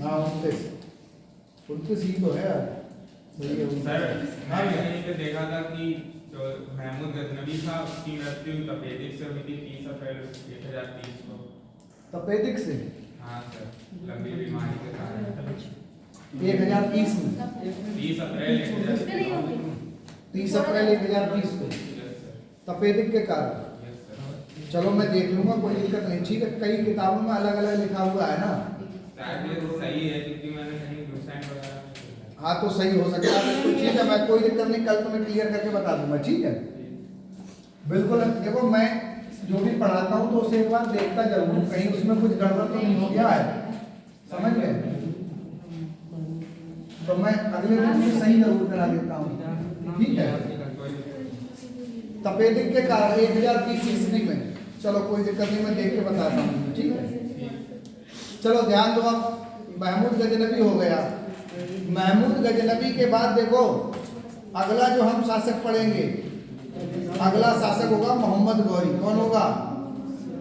हाँ 29 ही तो है आज। सही है
सर, मैंने कहीं पे देखा था कि जो महमूद गजनबी था उसकी मृत्यु तपेदिक से हुई थी 30 अप्रैल 1030 को।
तपेदिक से?
हाँ सर, लंबी बीमारी के कारण
1030 में।
30 अप्रैल
1030 को तपेदिक के कारण। चलो मैं देख लूंगा, कोई दिक्कत नहीं। ठीक है, कई किताबों में अलग अलग लिखा हुआ है ना।
शायद ये सही है क्योंकि मैंने कहीं वेबसाइट वगैरह।
हाँ तो सही हो सकता है। तो ठीक है, मैं कोई दिक्कत नहीं, कल तुम्हें क्लियर करके बता दूंगा। ठीक है, बिल्कुल। देखो मैं जो भी पढ़ाता हूँ तो उसे एक बार देखता जरूर हूँ, कहीं उसमें कुछ गड़बड़ तो नहीं हो गया है। समझ गए? तो मैं अगले दिन से सही जरूर करा देता हूँ। ठीक है, तपेदिक के कारण 1030 ईस्वी में। चलो कोई दिक्कत नहीं, मैं देख के बताता हूँ। ठीक है, चलो ध्यान दो। अब महमूद गजनबी हो गया। महमूद गजनबी के बाद देखो अगला जो हम शासक पढ़ेंगे, अगला शासक होगा मोहम्मद गौरी। कौन होगा?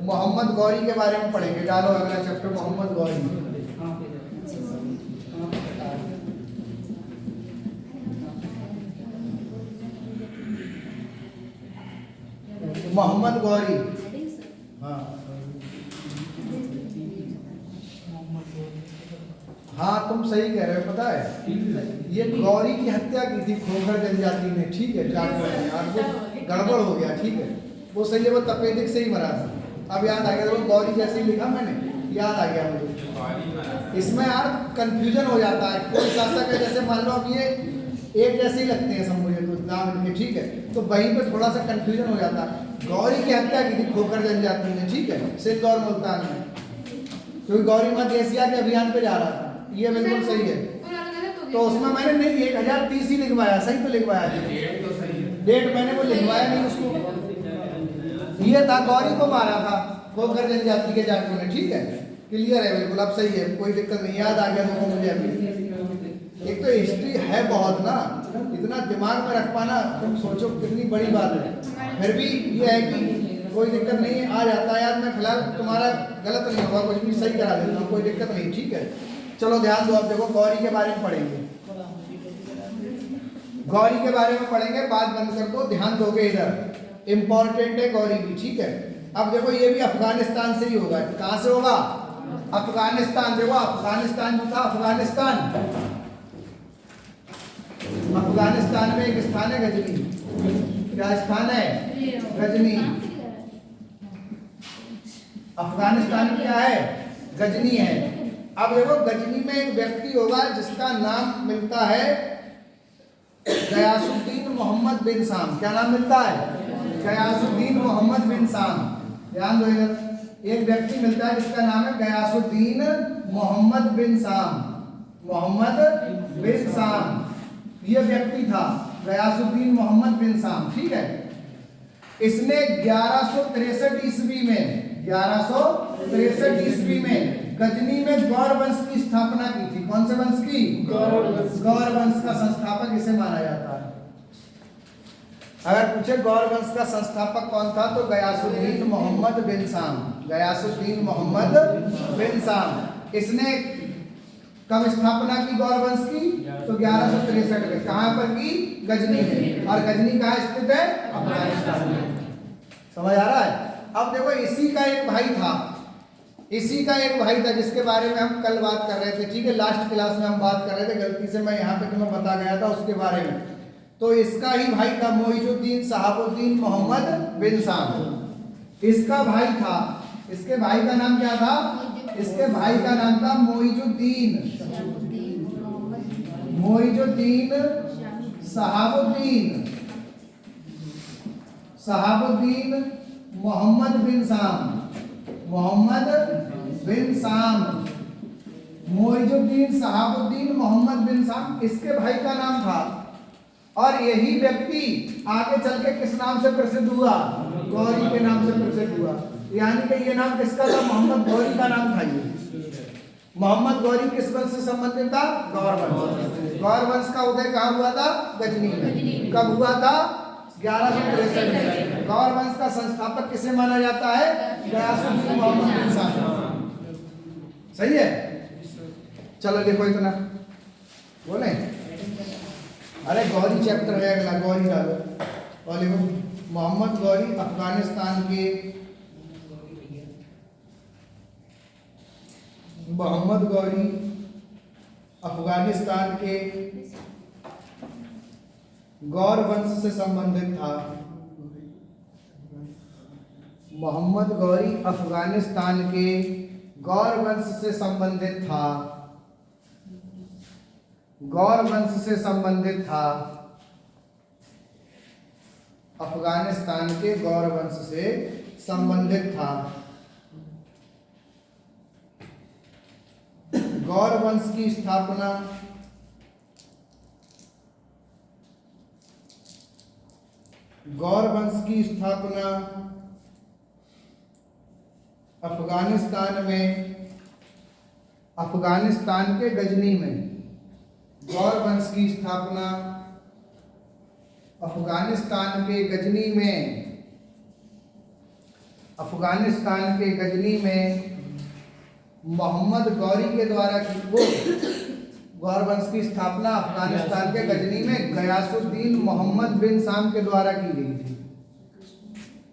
मोहम्मद गौरी के बारे में पढ़ेंगे। डालो अगला चैप्टर मोहम्मद गौरी। मोहम्मद गौरी। हाँ हाँ तुम सही कह रहे हो, पता है ये गौरी की हत्या की थी खोखर जनजाति ने, ठीक है, जाटों ने, और वो गड़बड़ हो गया, ठीक है, वो सही है, वो तपेदिक से ही मरा था। अब याद आ गया, वो गौरी जैसे ही लिखा मैंने, याद आ गया मुझे। इसमें यार कंफ्यूजन हो जाता है, कोई शासक है, जैसे मान लो अब ये एक जैसे ही लगते हैं सब मुझे, तो नाम इनके, ठीक है, तो वहीं पे थोड़ा सा कंफ्यूजन हो जाता है। गौरी की हत्या की थी खोखर जनजाति ने, ठीक है, सिंध और मुल्तान में, क्योंकि गौरी माँ एशिया के अभियान पे जा रहा था, ये बिल्कुल सही है। तो उसमें मैंने नहीं 1030 ही लिखवाया, सही तो लिखवाया,
डेट तो सही है,
डेट मैंने वो लिखवाया नहीं उसको, ये था गौरी को मारा था खोखर जनजाति के जाटों ने, ठीक है, क्लियर है बिल्कुल, अब सही है, कोई दिक्कत नहीं, याद आ गया देखो मुझे अभी। एक तो हिस्ट्री है बहुत ना, इतना दिमाग में रख पाना तुम सोचो कितनी बड़ी बात है, फिर भी ये है कि कोई दिक्कत नहीं, आ जाता है याद। मैं फिलहाल तुम्हारा गलत नहीं होगा, कुछ भी सही करा देता हूँ, कोई दिक्कत नहीं, ठीक है। चलो ध्यान दो, अब देखो गौरी के बारे में पढ़ेंगे, गौरी के बारे में पढ़ेंगे, बात बंद कर दो, ध्यान दोगे इधर, इंपॉर्टेंट है गौरी भी, ठीक है। अब देखो ये भी अफगानिस्तान से ही होगा, कहां से होगा? अफगानिस्तान। देखो अफगानिस्तान जो था, अफगानिस्तान में एक स्थान है गजनी, क्या स्थान है? गजनी। अफगानिस्तान में क्या है? गजनी है। अब देखो गजनी में एक व्यक्ति होगा जिसका नाम मिलता है गयासुद्दीन मोहम्मद बिन साम। क्या नाम मिलता है? गयासुद्दीन मोहम्मद बिन साम। ध्यान दो इधर, एक व्यक्ति मिलता है जिसका नाम है गयासुद्दीन मोहम्मद बिन साम। मोहम्मद बिन साम ये व्यक्ति था, गयासुद्दीन मोहम्मद बिन साम, ठीक है। इसने 1163 ईस्वी में, 1163 ईस्वी में गजनी में गौर वंश की स्थापना की थी। कौन से वंश की? गौर वंश का संस्थापक इसे माना जाता है। अगर पूछे गौर वंश का संस्थापक कौन था तो गयासुद्दीन मोहम्मद बिन साम। गयासुद्दीन मोहम्मद बिन साम। इसने कब स्थापना की गौर वंश की? तो 1163 में। कहां पर की? गजनी में। और गजनी कहां स्थित है? अफगानिस्तान में। समझ आ रहा है? अब देखो इसी का एक भाई था, इसी का एक भाई था जिसके बारे में हम कल बात कर रहे थे, ठीक है, लास्ट क्लास में हम बात कर रहे थे, गलती से मैं यहाँ पे तुम्हें बता गया था उसके बारे में। तो इसका ही भाई था मोइजुद्दीन शहाबुद्दीन मोहम्मद बिन साम। इसका भाई था, इसके भाई का नाम क्या था? इसके भाई का नाम था मोइजुद्दीन शहाबुद्दीन मोहम्मद बिन साम। मोहम्मद बिन साम, मोइजुद्दीन शहाबुद्दीन मोहम्मद बिन साम इसके भाई का नाम था। और यही व्यक्ति आगे चल के किस नाम से प्रसिद्ध हुआ? गौरी के नाम से प्रसिद्ध हुआ। यानी कि ये नाम किसका था? मोहम्मद गौरी का नाम था। ये मोहम्मद गौरी किस वंश से संबंधित था? गौर वंश। गौर वंश का उदय कहाँ हुआ था? गजनी में। कब हुआ था? 1163 में। गौर वंश का संस्थापक किसे माना जाता है? गयासुद्दीन मोहम्मद बिन साम। सही है? चलो देखो इतना बोले। अरे गौरी चैप्टर है अगला, गौरी डालो और देखो मोहम्मद गौरी अफगानिस्तान के, मोहम्मद गौरी अफगानिस्तान के गौर वंश से संबंधित था। मोहम्मद गौरी अफगानिस्तान के गौर वंश से संबंधित था। गौर वंश से संबंधित था। अफगानिस्तान के गौर वंश से संबंधित था। गौर वंश की स्थापना अफगानिस्तान में, अफगानिस्तान के गजनी में। गौर वंश की स्थापना अफगानिस्तान के गजनी में, अफगानिस्तान के गजनी में मोहम्मद गौरी के द्वारा की। वो गौर वंश की स्थापना अफगानिस्तान के गजनी में गयासुद्दीन मोहम्मद बिन साम के द्वारा की गई थी।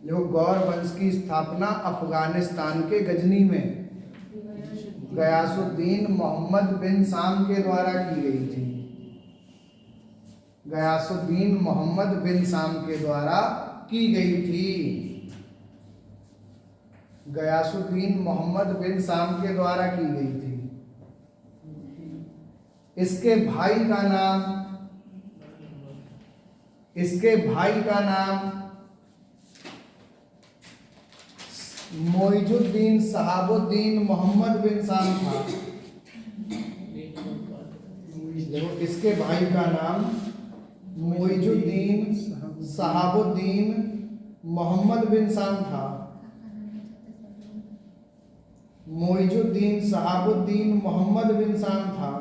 जो गौर वंश की स्थापना अफगानिस्तान के गजनी में गयासुद्दीन मोहम्मद बिन साम के द्वारा की गई थी। गयासुद्दीन मोहम्मद बिन साम के द्वारा की गई थी। गयासुद्दीन मोहम्मद बिन साम के द्वारा की गई थी। इसके भाई का नाम मोइजुद्दीन सहाबुद्दीन मोहम्मद बिन साम था। देखो, इसके भाई का नाम मोइजुद्दीन सहाबुद्दीन मोहम्मद बिन साम था। मोइजुद्दीन सहाबुद्दीन मोहम्मद बिन साम था।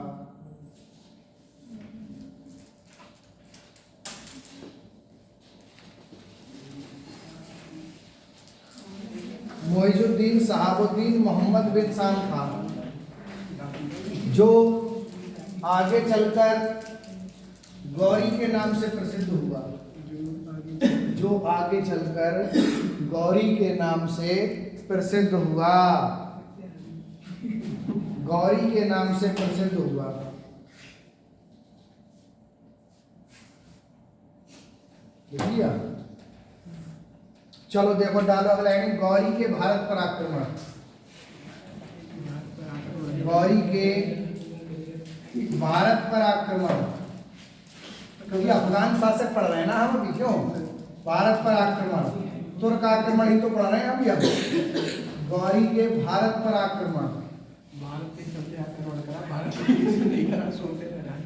मोइजुद्दीन सहाबुद्दीन मोहम्मद बिन साम था, जो आगे चलकर गौरी के नाम से प्रसिद्ध हुआ। जो आगे चलकर गौरी के नाम से प्रसिद्ध हुआ। गौरी के नाम से प्रसिद्ध हुआ। देखिए, चलो देखो, डालो अगला लाइन, गौरी के भारत पर आक्रमण। गौरी के भारत पर आक्रमण, क्योंकि अफगान शासक पढ़ रहे हैं ना हम अभी, क्यों भारत पर आक्रमण, तुर्क आक्रमण ही तो पढ़ रहे हैं अभी हम। गौरी के भारत पर आक्रमण,
भारत के चलते आक्रमण करा, भारत के किसी नहीं करा, सुनते रह रहा है।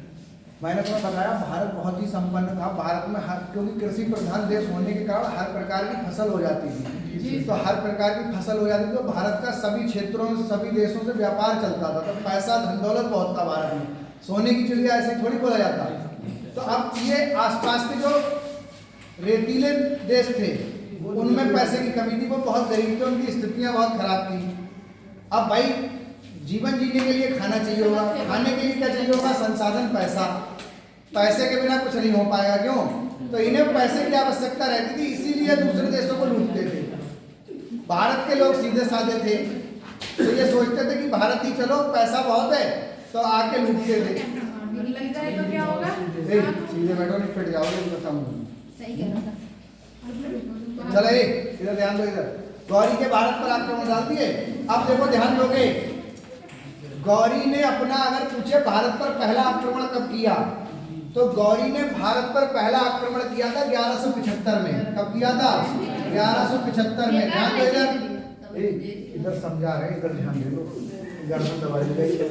मैंने तुम्हें बताया भारत बहुत ही संपन्न था। भारत में हर, क्योंकि कृषि प्रधान देश होने के कारण हर प्रकार की फसल हो जाती थी। तो हर प्रकार की फसल हो जाती थी, तो भारत का सभी क्षेत्रों में सभी देशों से व्यापार चलता था। तो पैसा धन दौलत बहुत था भारत में, सोने की चिड़िया ऐसे थोड़ी बोला जाता। तो अब ये आसपास के जो रेतीले देश थे उनमें पैसे की कमी थी, वो बहुत गरीब थे, उनकी स्थितियां बहुत खराब थी। अब भाई जीवन जीने के लिए खाना चाहिए होगा, खाने के लिए क्या चाहिए होगा, संसाधन, पैसा। पैसे के बिना कुछ नहीं हो पाएगा, क्यों? तो इन्हें पैसे की आवश्यकता रहती थी, इसीलिए दूसरे देशों को लूटते थे। भारत के लोग सीधे साधे थे, तो ये सोचते थे कि भारत ही चलो, पैसा बहुत है, तो आके लूटते थे।
लग जाए तो क्या होगा?
सीधे बैठो, नहीं फिट जाओगे, बताऊंगा।
सही कह रहा था।
चलो इधर ध्यान दो, इधर गौरी के भारत पर आक्रमण डाल दिए। अब देखो, ध्यान दोगे, गौरी ने अपना, अगर पूछे भारत पर पहला आक्रमण कब किया, तो गौरी ने भारत पर पहला आक्रमण किया था 1175 में। कब किया था? 1175 में। ध्यान दो इधर, इधर समझा रहे, इधर ध्यान दे लो। गर्दन दबा दी गई।
सर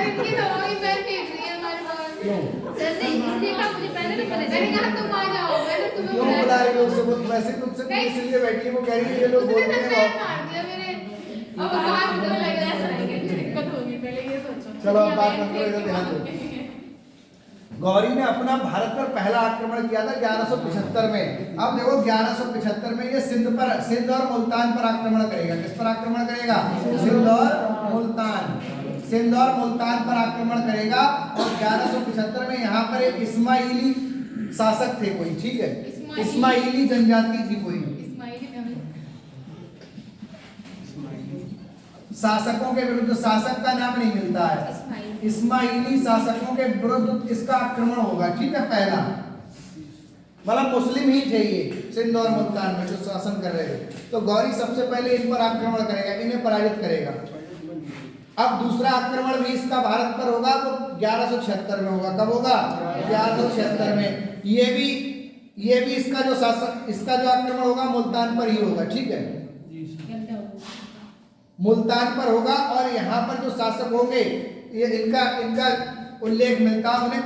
इनकी दवाई पैर फेंक रही है हमारे पास।
क्यों?
सर नहीं देखा, मुझे पहले नहीं पता। मैंने कहा तुम आ जाओ, मैंने तुम्हें
क्यों बुला रही हो उससे? बोल वैसे तुमसे इसलिए बैठी है, वो कह रही है ये लोग बोल रहे हैं।
मार दिया मेरे। अब कहां मुझे लग रहा है सर की दिक्कत होगी, पहले ये सोचो।
चलो अब बात मत करो, इधर ध्यान दो। गौरी ने अपना भारत पर पहला आक्रमण किया था 1175 में। अब देखो 1175 में ये सिंध और मुल्तान पर आक्रमण करेगा। किस पर आक्रमण करेगा? सिंध और मुल्तान। सिंध और मुल्तान पर आक्रमण करेगा। और 1175 में यहाँ पर एक इस्माइली शासक थे कोई, ठीक है, इस्माइली जनजाति थी कोई। शासकों के विरुद्ध, शासक का नाम नहीं मिलता है, इस्माइली शासकों के विरुद्ध इसका आक्रमण होगा, ठीक है। पहला मतलब मुस्लिम ही थे ये, सिंध और मुल्तान में जो शासन कर रहे थे। तो गौरी सबसे पहले इन पर आक्रमण करेगा, इन्हें पराजित करेगा। अब दूसरा आक्रमण भी इसका भारत पर होगा, वो 1176 में होगा। कब होगा? 1176 में। ये भी इसका जो शासक, इसका जो आक्रमण होगा मुल्तान पर ही होगा, ठीक है, मुल्तान पर होगा। और यहाँ पर जो शासक होंगे, ये इनका उल्लेख मिलता है, उन्हें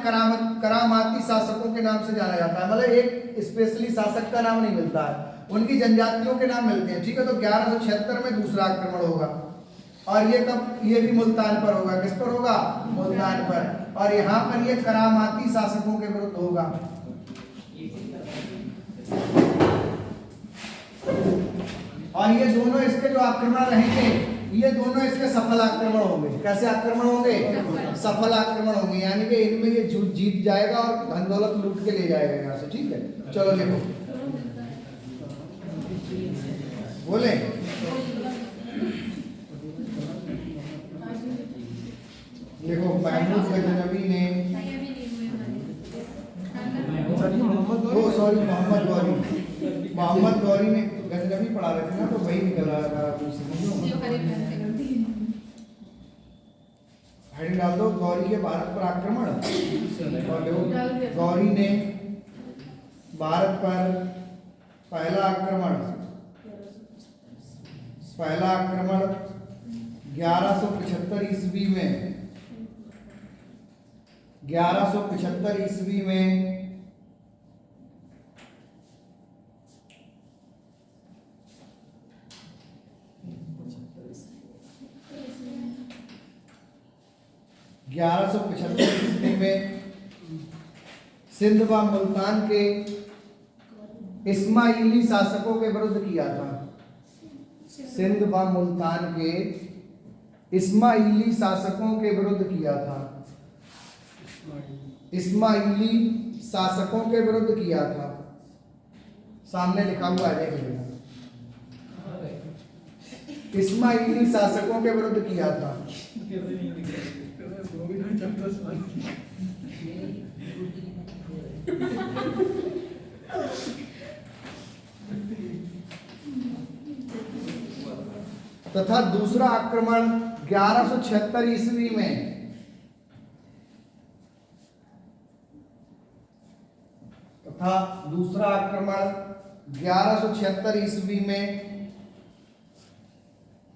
करामाती शासकों के नाम से जाना जाता है। मतलब एक स्पेशली शासक का नाम नहीं मिलता है, उनकी जनजातियों के नाम मिलते हैं, ठीक है। तो 1176 में दूसरा आक्रमण होगा। और ये कब? ये भी मुल्तान पर होगा। किस पर होगा? मुल्तान पर। और यहाँ पर ये करामाती शासकों के विरुद्ध होगा। और ये दोनों इसके जो आक्रमण रहेंगे, ये दोनों इसके सफल आक्रमण होंगे। कैसे आक्रमण होंगे? सफल आक्रमण होंगे, यानी कि इनमें ये जीत जाएगा और धन दौलत लूट के ले जाएगा यहाँ से, ठीक है। चलो देखो, बोले देखो महमूद गजनवी ने
नहीं अभी नहीं हुए हमारे
सर ये मोहम्मद
वो सॉरी मोहम्मद गौरी ने गजनवी पढ़ा रहे थे ना, तो वही निकल रहा था समझो।
जो खरीद करते करती है
हेडिंग डाल दो गौरी के भारत पर आक्रमण, और देखो
डाल दिया।
गौरी ने भारत पर पहला आक्रमण 1175 ईस्वी में 1175 ईस्वी में 1175 ईस्वी में सिंध व मुल्तान के इस्माइली शासकों के विरुद्ध किया था। सिंध व मुल्तान के इस्माइली शासकों के विरुद्ध किया था। इस्माइली शासकों के विरुद्ध किया था। सामने लिखा हुआ है, देख लेना। इस्माइली शासकों के विरुद्ध किया था। तथा दूसरा आक्रमण 1176 ईस्वी में तथा दूसरा आक्रमण 1176 ईस्वी में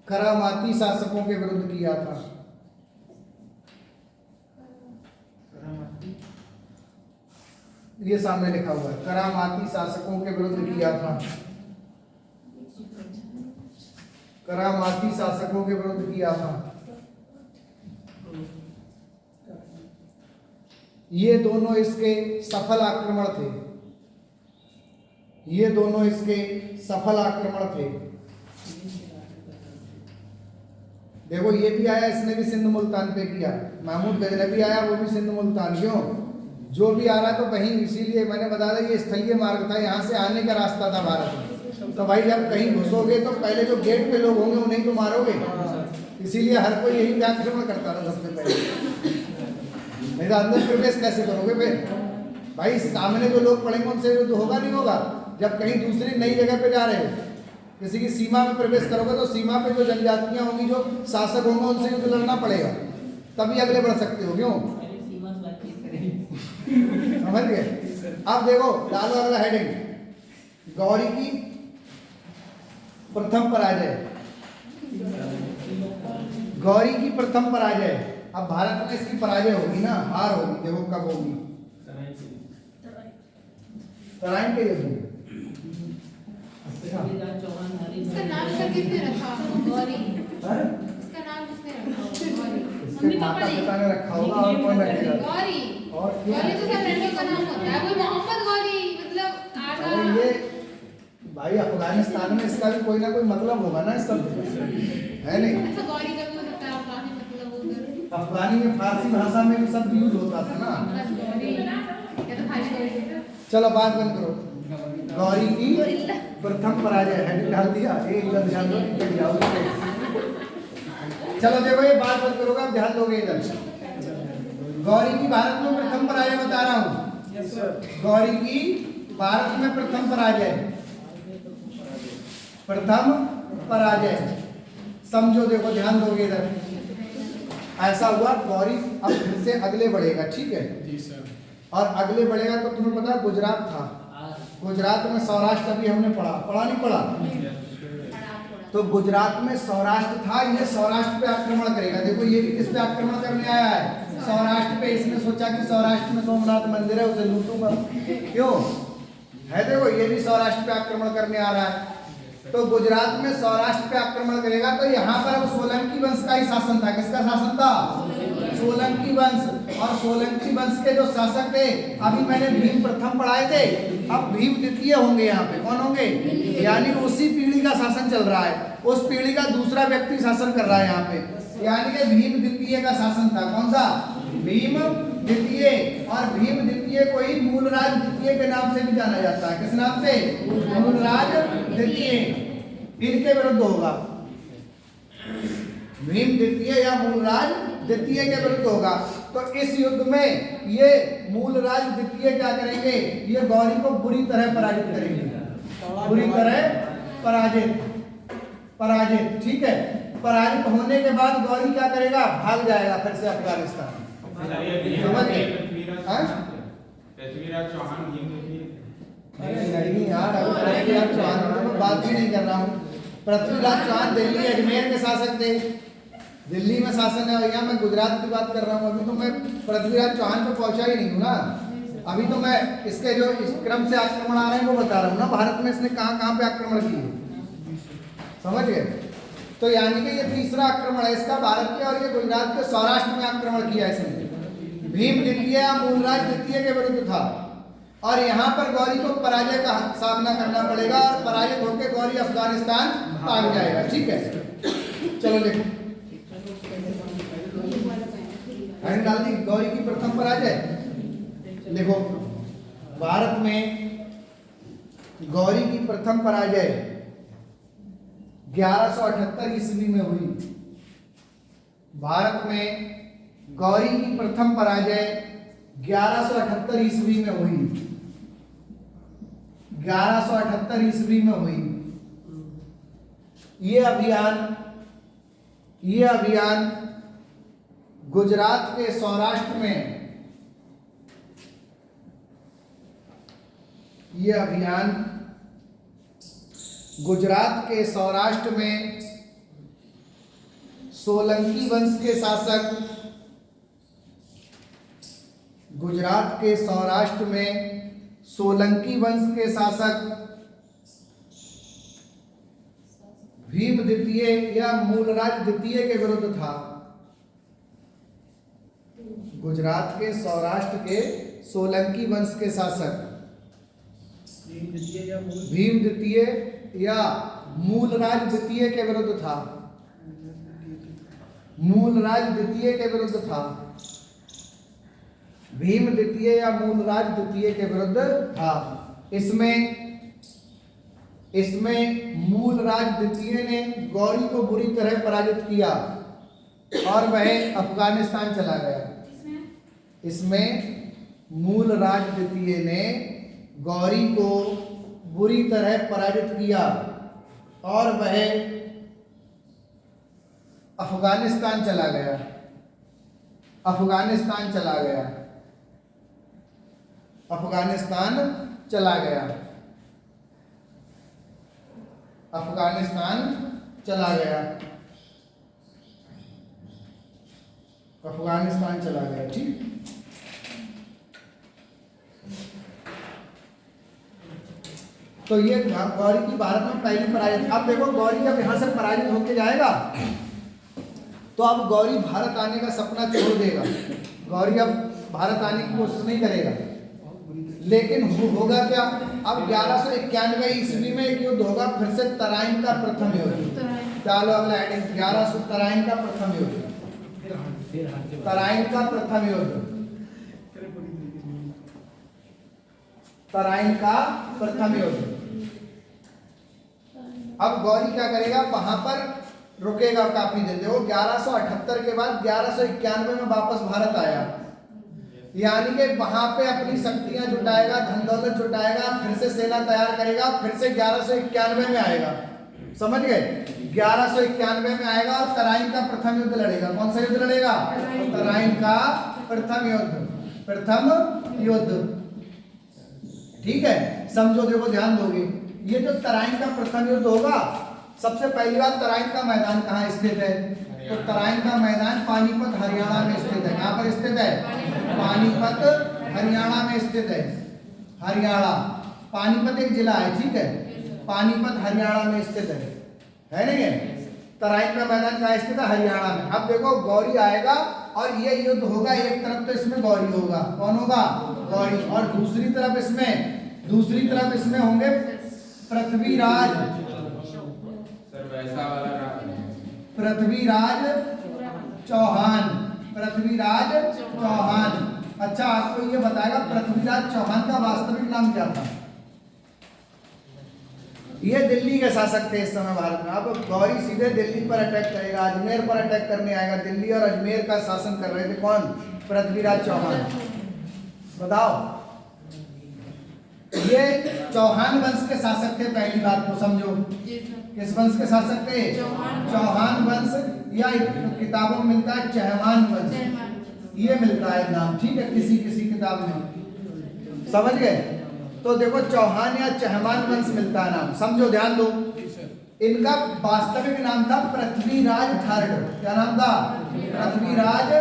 करामाती शासकों के विरुद्ध किया था। ये सामने लिखा हुआ है, करामाती शासकों के विरुद्ध किया था। करामाती शासकों के विरुद्ध किया था। ये दोनों इसके सफल आक्रमण थे। ये दोनों इसके सफल आक्रमण थे। देखो ये भी आया, इसने भी सिंध मुल्तान पे किया। महमूद गजनवी आया, वो भी सिंध मुल्तान। क्यों? जो भी आ रहा तो कहीं, इसीलिए मैंने बताया ये स्थलीय मार्ग था, यहाँ से आने का रास्ता था भारत में। तो भाई जब कहीं घुसोगे तो पहले जो गेट पे लोग होंगे उन्हें तो मारोगे, इसीलिए हर कोई यही पे आक्रमण करता था सबसे पहले। नहीं तो अंदर प्रवेश कैसे करोगे फिर? भाई सामने जो लोग पड़ेंगे उनसे तो होगा नहीं होगा। जब कहीं दूसरी नई जगह पे जा रहे हो, किसी की सीमा में प्रवेश करोगे तो सीमा पे जो जनजातियां होंगी, जो शासक होंगे, उनसे युद्ध लड़ना पड़ेगा, तभी अगले बढ़ सकते हो। क्यों? समझ गए? अब देखो डालो अगला हेडिंग, गौरी की प्रथम पराजय। गौरी की प्रथम पराजय। अब भारत में इसकी पराजय होगी ना, हार होगी। देखो कब होगी? तराइन के युद्ध में।
इसका नाम सर किसने रखा? गौरी। इसका नाम किसने रखा? गौरी।
इसके माता पिता ने रखा होगा, और कौन रखेगा?
गौरी।
और क्या?
गौरी तो सब लड़कियों का नाम होता है। कोई मोहम्मद गौरी मतलब
अरे ये भाई अफगानिस्तान में इसका भी कोई ना कोई मतलब होगा ना, इस शब्द का, है नहीं?
अच्छा गौरी का भी हो सकता है, अफगानी मतलब होकर
अफगानी में फारसी भाषा में भी सब यूज होता था ना।
गौरी या तो खाली गौरी।
चलो बात बंद करो। गौरी की प्रथम पराजय हेडिंग डाल दिया। इधर ध्यान दो, निकल जाओगे। चलो देखो ये बात बंद करोगे, अब ध्यान दोगे इधर। गौरी की भारत में प्रथम पराजय बता रहा हूँ। गौरी की भारत में प्रथम पराजय। प्रथम पराजय समझो, देखो ध्यान दोगे इधर। ऐसा हुआ गौरी अब फिर से अगले बढ़ेगा, ठीक है
जी सर।
और अगले बढ़ेगा तो तुम्हें पता है गुजरात था। गुजरात में सौराष्ट्र अभी हमने पढ़ा नहीं पढ़ा? तो गुजरात में सौराष्ट्र था, ये सौराष्ट्र पे आक्रमण करेगा। देखो ये भी किस पे आक्रमण करने आया है? सौराष्ट्र पे। इसने सोचा कि सौराष्ट्र में सोमनाथ मंदिर है, उसे लूटूंगा। क्यों है? देखो ये भी सौराष्ट्र पे आक्रमण करने आ रहा है। तो गुजरात में सौराष्ट्र पे आक्रमण करेगा, तो यहाँ पर अब सोलंकी वंश का ही शासन था। किसका शासन था? सोलंकी वंश। और सोलंकी वंश के जो शासक थे, अभी मैंने भीम प्रथम पढ़ाए थे, अब भीम द्वितीय होंगे। यहाँ पे कौन होंगे? यानी उसी पीढ़ी का शासन चल रहा है, उस पीढ़ी का दूसरा व्यक्ति शासन कर रहा है यहाँ पे। यानी कि भीम द्वितीय का शासन था। कौन सा? भीम द्वितीय। और भीम द्वितीय को ही मूलराज द्वितीय के नाम से भी जाना जाता है। किस नाम से? मूलराज द्वितीय। इनके विरुद्ध होगा भीम द्वितीय या मूलराज द्वितीय के विरुद्ध होगा। तो इस युद्ध में ये मूलराज द्वितीय क्या करेंगे, ये गौरी को बुरी तरह पराजित करेंगे, बुरी तरह पराजित। ठीक है, पराजित होने के बाद गौरी क्या करेगा, भाग जाएगा फिर से अफगानिस्तान। समझ गए?
पृथ्वीराज चौहान
नहीं यार, अभी पृथ्वीराज चौहान की मैं बात ही नहीं कर रहा हूँ। पृथ्वीराज चौहान दिल्ली अजमेर के शासक थे, दिल्ली में शासन है भैया, मैं गुजरात की बात कर रहा हूँ। अभी तो मैं पृथ्वीराज चौहान पे पहुंचा ही नहीं हूँ ना, अभी तो मैं इसके जो इस क्रम से आक्रमण आ रहे हैं वो बता रहा हूँ ना, भारत में इसने कहाँ कहाँ पे आक्रमण किए, समझ गए? तो यानी कि ये तीसरा आक्रमण है इसका भारत के, और ये गुजरात के सौराष्ट्र में आक्रमण किया इसने। भीम द्वितीय या मूलराज द्वितीय के विरुद्ध था, और यहाँ पर गौरी को पराजय का सामना करना पड़ेगा, और पराजित होकर गौरी अफगानिस्तान भाग जाएगा। ठीक है, चलो देखो हैंड डाल दी। गौरी की प्रथम पराजय देखो, भारत में गौरी की प्रथम पराजय 1178 ईस्वी में हुई। भारत में गौरी की प्रथम पराजय 1178 ईस्वी में हुई, 1178 ईस्वी में हुई। ये अभियान गुजरात के सौराष्ट्र में, ये अभियान गुजरात के सौराष्ट्र में सोलंकी वंश के शासक, गुजरात के सौराष्ट्र में सोलंकी वंश के शासक भीम द्वितीय या मूलराज द्वितीय के विरुद्ध था। गुजरात के सौराष्ट्र के सोलंकी वंश के शासक भीम द्वितीय या मूलराज द्वितीय के विरुद्ध था, मूलराज द्वितीय के विरुद्ध था। भीम द्वितीय या मूलराज द्वितीय के विरुद्ध था। इसमें मूलराज द्वितीय ने गौरी को बुरी तरह पराजित किया और वह अफगानिस्तान चला गया। इसमें मूलराज द्वितीय ने गौरी को बुरी तरह पराजित किया और वह अफगानिस्तान चला गया, अफगानिस्तान चला गया, अफगानिस्तान चला गया, अफगानिस्तान चला गया, अफगानिस्तान चला गया। ठीक, तो ये गौरी की भारत में पहली पराजित। अब देखो गौरी जब यहाँ से पराजित होके जाएगा तो अब गौरी भारत आने का सपना छोड़ देगा। गौरी अब भारत आने की कोशिश नहीं करेगा, लेकिन होगा क्या, अब 1191 ईस्वी में एक युद्ध होगा फिर से, तराइन का प्रथम युद्ध। चलो अगला हेडिंग, 1100 तराइन का प्रथम युद्ध, तराइन का प्रथम युद्ध, तराइन का प्रथम युद्ध। अब गौरी क्या करेगा, वहां पर रुकेगा काफी दिन। देखो 1178 के बाद 1191 में वापस भारत आया, यानी कि वहां पे अपनी शक्तियां जुटाएगा, धन दौलत जुटाएगा, फिर से सेना तैयार करेगा, फिर से 1191 में आएगा। समझ गए, 1191 में आएगा और तराइन का प्रथम युद्ध लड़ेगा। कौन सा युद्ध लड़ेगा, तराइन का प्रथम युद्ध, प्रथम युद्ध। ठीक है, समझो, देखो ध्यान दोगे। ये जो तराइन का प्रथम युद्ध होगा, सबसे पहली बात तराइन का मैदान कहाँ स्थित है, तो तराइन का मैदान पानीपत हरियाणा में स्थित है। कहाँ पर स्थित है, पानीपत हरियाणा में स्थित है। हरियाणा, पानीपत एक जिला है, ठीक है, पानीपत हरियाणा में स्थित है नहीं है। तराइन का मैदान कहाँ स्थित है, हरियाणा में। अब देखो गौरी आएगा और ये युद्ध होगा, एक तरफ तो इसमें गौरी होगा, कौन होगा, गौरी, और दूसरी तरफ इसमें होंगे पृथ्वीराज, पृथ्वीराज चौहान, पृथ्वीराज चौहान। अच्छा, आपको ये बताएगा पृथ्वीराज चौहान का वास्तविक नाम क्या था। ये दिल्ली के शासक थे इस समय भारत में। अब गौरी सीधे दिल्ली पर अटैक करेगा, अजमेर पर अटैक करने आएगा। दिल्ली और अजमेर का शासन कर रहे थे कौन? पृथ्वीराज चौहान। बताओ, ये चौहान वंश के शासक थे। पहली बात तो समझो, किस वंश के शासक थे? चौहान वंश, या किताबों में मिलता है चहमान वंश, ये मिलता है नाम, ठीक है, किसी किसी किताब में, समझ गए? तो देखो चौहान या चहमान वंश मिलता है नाम, समझो, ध्यान दो। इनका वास्तविक नाम था पृथ्वीराज थर्ड। क्या नाम था? पृथ्वीराज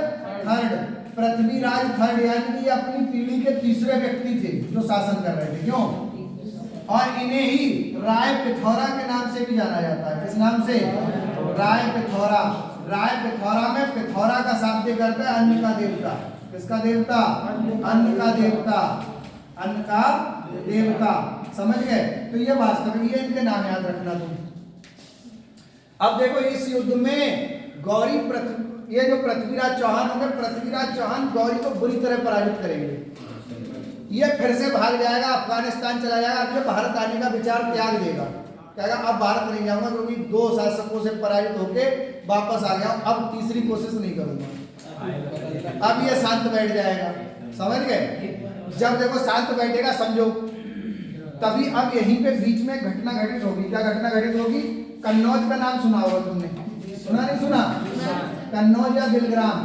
थर्ड। पृथ्वीराज थर्ड यानी कि ये अपनी पीढ़ी के तीसरे व्यक्ति थे जो शासन कर रहे थे। क्यों? और इन्हें ही राय पिथौरा के नाम से भी जाना जाता है। किस नाम से? राय पिथौरा। राय पिथौरा में पिथौरा का शाब्दिक अर्थ है अन्न का देवता। किसका देवता? अन्न का देवता, अन्न का देवता, समझ गए? तो ये वास्तविक, ये इनके नाम याद रखना तुम। अब देखो इस युद्ध में गौरी ये जो पृथ्वीराज चौहान होंगे, पृथ्वीराज चौहान गौरी को बुरी तरह पराजित करेंगे। ये फिर से भाग जाएगा, अफगानिस्तान चला जाएगा। अब ये भारत आने का विचार त्याग देगा, कहेगा अब भारत नहीं जाऊंगा क्योंकि 2 शासकों से पराजित होके वापस आ गया, अब तीसरी कोशिश नहीं करूंगा। अब ये शांत बैठ जाएगा, समझ गए? जब देखो शांत बैठेगा, समझो, तभी अब यहीं पे बीच में घटना घटित होगी। क्या घटना घटित होगी? कन्नौज का नाम सुना होगा तुमने, सुना नहीं सुना? कन्नौज या बिलग्राम,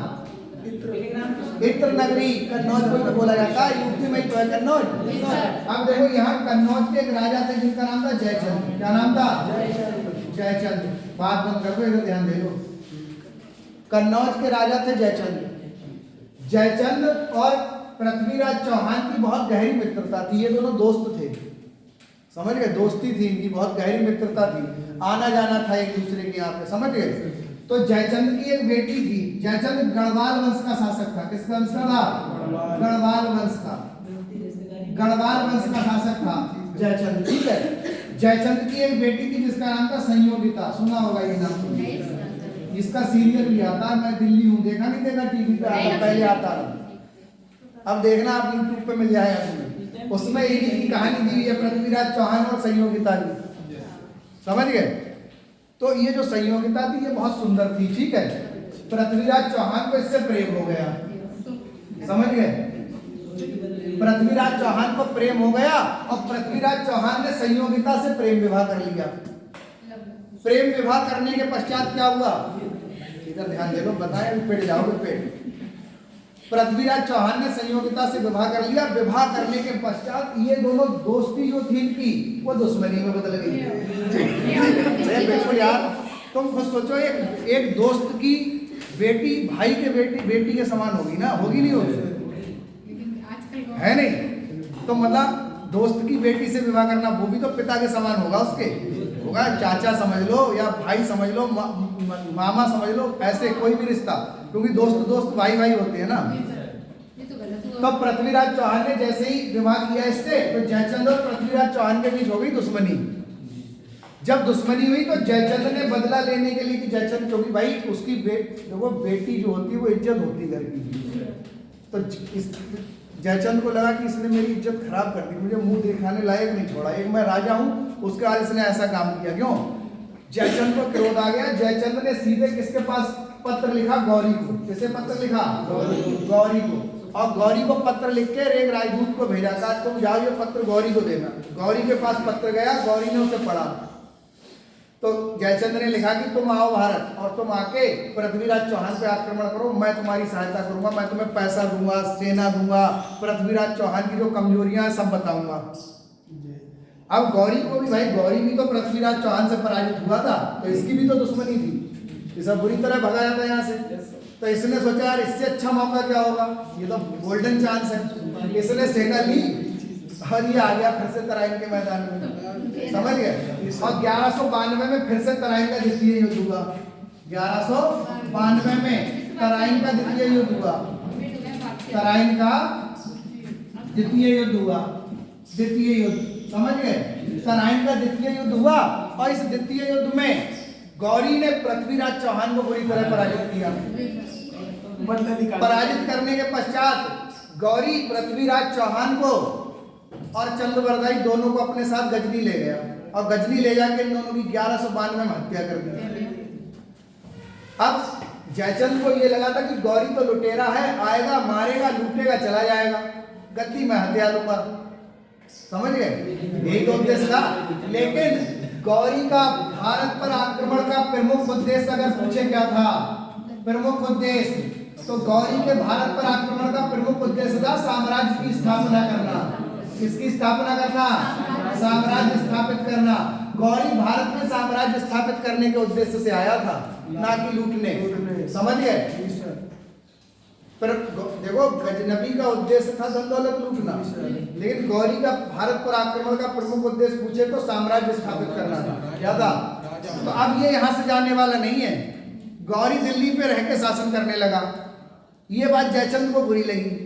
इत्र नगरी कन्नौज को बोला जाता है, यूपी में तो है कन्नौज। अब देखो यहाँ कन्नौज के एक राजा थे जिनका नाम था जयचंद। क्या नाम था? जयचंद। बात बंद कर दो, इधर ध्यान दे दो। कन्नौज के राजा थे जयचंद। जयचंद और पृथ्वीराज चौहान की बहुत गहरी मित्रता थी। ये दोनों दोस्त थे, समझ गए? दोस्ती थी इनकी, बहुत गहरी मित्रता थी, आना जाना था एक दूसरे के यहाँ पे, समझ गए? तो जयचंद की एक बेटी थी। जयचंद गढ़वाल वंश का शासक था। किस वंश का था? गढ़वाल वंश का, गढ़वाल वंश का शासक था जयचंद, ठीक है? जयचंद की एक बेटी थी जिसका नाम था संयोगिता। सुना होगा ये नाम, इसका सीरियल भी आता है, मैं दिल्ली हूँ, देखा नहीं? देखा टीवी पे आता, पहले आता था, अब देखना आप यूट्यूब पे मिल जाएगा तुम्हें। उसमें इन्हीं की कहानी दी है, पृथ्वीराज चौहान और संयोगिता की, समझ गए? तो ये जो संयोगिता थी ये बहुत सुंदर थी, ठीक है? पृथ्वीराज चौहान को इससे प्रेम हो गया, समझ गए? पृथ्वीराज चौहान को प्रेम हो गया और पृथ्वीराज चौहान ने संयोगिता से प्रेम विवाह कर लिया। प्रेम विवाह करने के पश्चात क्या हुआ? इधर ध्यान दे लो, बताएं पेट जाओगे पेट। पृथ्वीराज चौहान ने संयोगिता से विवाह कर लिया। विवाह करने के पश्चात ये दोनों दोस्ती जो थी इनकी वो दुश्मनी में बदल गई। बिल्कुल यार, तुम खुद सोचो, एक दोस्त की बेटी भाई के बेटी के समान होगी ना? होगी नहीं होगी? है नहीं? तो मतलब दोस्त की बेटी से विवाह करना, वो भी तो पिता के समान होगा, उसके होगा, चाचा समझ लो या भाई समझ लो, मामा समझ लो, ऐसे कोई भी रिश्ता, क्योंकि दोस्त भाई होते हैं ना। तो पृथ्वीराज चौहान ने जैसे ही विवाह किया इससे, तो जयचंद और पृथ्वीराज चौहान के बीच हो गई दुश्मनी। जब दुश्मनी हुई तो जयचंद ने बदला लेने के लिए कि जयचंद, क्योंकि भाई उसकी बेटी जो होती है वो इज्जत होती घर की, तो जयचंद को लगा कि इसने मेरी इज्जत खराब कर दी, मुझे मुंह दिखाने लायक नहीं छोड़ा, एक मैं राजा हूं, उसके बाद इसने ऐसा काम किया। क्यों? जयचंद को क्रोध आ गया। जयचंद ने सीधे किसके पास पत्र लिखा? गौरी को। किसे पत्र लिखा? गौरी को। और गौरी को पत्र लिख के एक राजदूत को भेजा था, तुम जाओ ये पत्र गौरी को देना। गौरी के पास पत्र गया, गौरी ने उसे पढ़ा, तो जयचंद ने लिखा कि तुम आओ भारत और तुम आके पृथ्वीराज चौहान पे आक्रमण करो, मैं तुम्हारी सहायता करूंगा, मैं तुम्हें पैसा दूंगा, सेना दूंगा, पृथ्वीराज चौहान की जो कमजोरियां सब बताऊंगा। अब गौरी को भी, भाई गौरी भी तो पृथ्वीराज चौहान से पराजित हुआ था, तो इसकी भी तो दुश्मनी थी, इसे बुरी तरह भगाया था यहाँ से। तो इसने सोचा यार इससे अच्छा मौका क्या होगा, ये तो गोल्डन चांस है। इसने सेना ली और ये आ गया फिर से तराइन के मैदान में, समझ गए? और 1192 में फिर से तराइन का द्वितीय युद्ध हुआ। 1192 में तराइन का द्वितीय युद्ध हुआ। तराइन का द्वितीय युद्ध हुआ, द्वितीय युद्ध, समझ गए? तराइन का द्वितीय युद्ध हुआ और इस द्वितीय युद्ध में गौरी ने पृथ्वीराज चौहान को बुरी तरह पराजित किया। पराजित करने के पश्चात गौरी पृथ्वीराज चौहान को और चंद्रवरदाई दोनों को अपने साथ गजनी ले गया। और गजनी ले जाके इन दोनों की 1192 में हत्या कर दी। अब जयचंद को ये लगा था कि गौरी तो लुटेरा है, आएगा मारेगा लूटेगा चला जाएगा, गद्दी में हत्या लूंगा, समझ गए, यही तो उद्देश्य था। लेकिन गौरी का भारत पर आक्रमण का प्रमुख उद्देश्य अगर पूछे क्या था, प्रमुख उद्देश्य, तो गौरी के भारत पर आक्रमण का प्रमुख उद्देश्य था साम्राज्य की स्थापना करना। किसकी स्थापना करना? साम्राज्य स्थापित करना। गौरी भारत में साम्राज्य स्थापित करने के उद्देश्य से आया था, ना कि लूटने, समझ गए। पर देखो गजनबी का उद्देश्य था धन दौलत लूटना, लेकिन गौरी का भारत पर आक्रमण का प्रमुख उद्देश्य पूछे तो साम्राज्य स्थापित करना था, क्या था? तो अब ये यहाँ से जाने वाला नहीं है। गौरी दिल्ली पे रह के शासन करने लगा। ये बात जयचंद को बुरी लगी।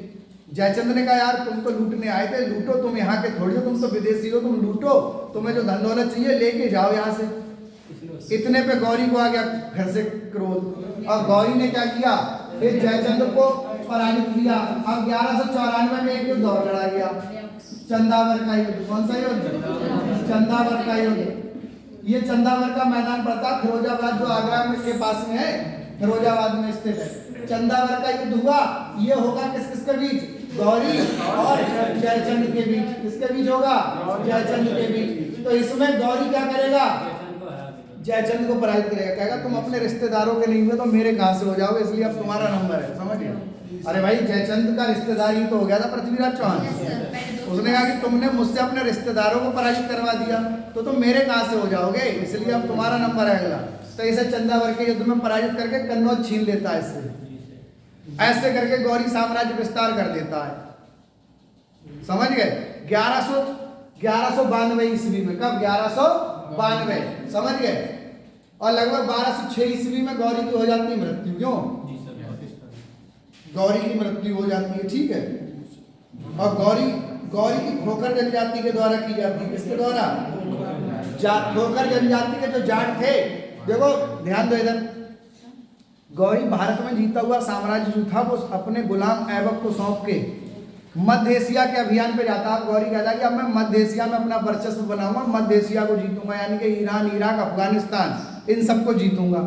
जयचंद ने कहा यार तुम तो लूटने आए थे, लूटो, तुम यहाँ के थोड़ी हो, तुम तो विदेशी हो, तुम लूटो, तुम्हें जो धन दौलत चाहिए लेके जाओ यहाँ से। इतने पे गौरी को आ गया फिर से क्रोध, और गौरी ने क्या किया, फिर जयचंद को पराजित किया। अब 1194 में एक युद्ध और लड़ा गया, चंदावर का युद्ध। कौन सा युद्ध? चंदावर का युद्ध। ये चंदावर का मैदान पड़ता फिरोजाबाद, जो आगरा में के पास में है, फिरोजाबाद में स्थित है। चंदावर का युद्ध हुआ। ये होगा किस किस के बीच? गौरी और जयचंद के बीच। किसके बीच होगा? जयचंद के बीच। तो इसमें गौरी क्या करेगा? जयचंद को पराजित करेगा, कहेगा तुम अपने रिश्तेदारों के नहीं हुए तो मेरे कहां से हो जाओगे, इसलिए अब तुम्हारा नंबर है, समझ गए। अरे भाई जयचंद का रिश्तेदार ही तो हो गया था पृथ्वीराज चौहान। उसने कहा कि तुमने मुझसे अपने रिश्तेदारों को पराजित करवा दिया तो तुम मेरे कहां से हो जाओगे, इसलिए अब तुम्हारा नंबर है अगला। तो इसे चंदावर के युद्ध में पराजित करके कन्नौज छीन लेता है इससे। ऐसे करके गौरी साम्राज्य विस्तार कर देता है, समझ गए। 1192 ईस्वी में, कब? 1192, समझ गए। और लगभग 1206 ईस्वी में गौरी की हो जाती है मृत्यु। क्यों? गौरी की मृत्यु हो जाती है, ठीक है। और गौरी की खोखर जनजाति के द्वारा की जाती है। किसके द्वारा? खोखर जनजाति के जो जाट थे, देखो ध्यान दो इधर। गौरी भारत में जीता हुआ साम्राज्य जो था वो अपने गुलाम ऐबक को सौंप के मध्य एशिया के अभियान पे जाता। अब गौरी कहता कि अब मैं मध्य एशिया में अपना वर्चस्व बनाऊंगा, मध्य एशिया को जीतूंगा, यानी कि ईरान, इराक, अफगानिस्तान, इन सबको जीतूंगा।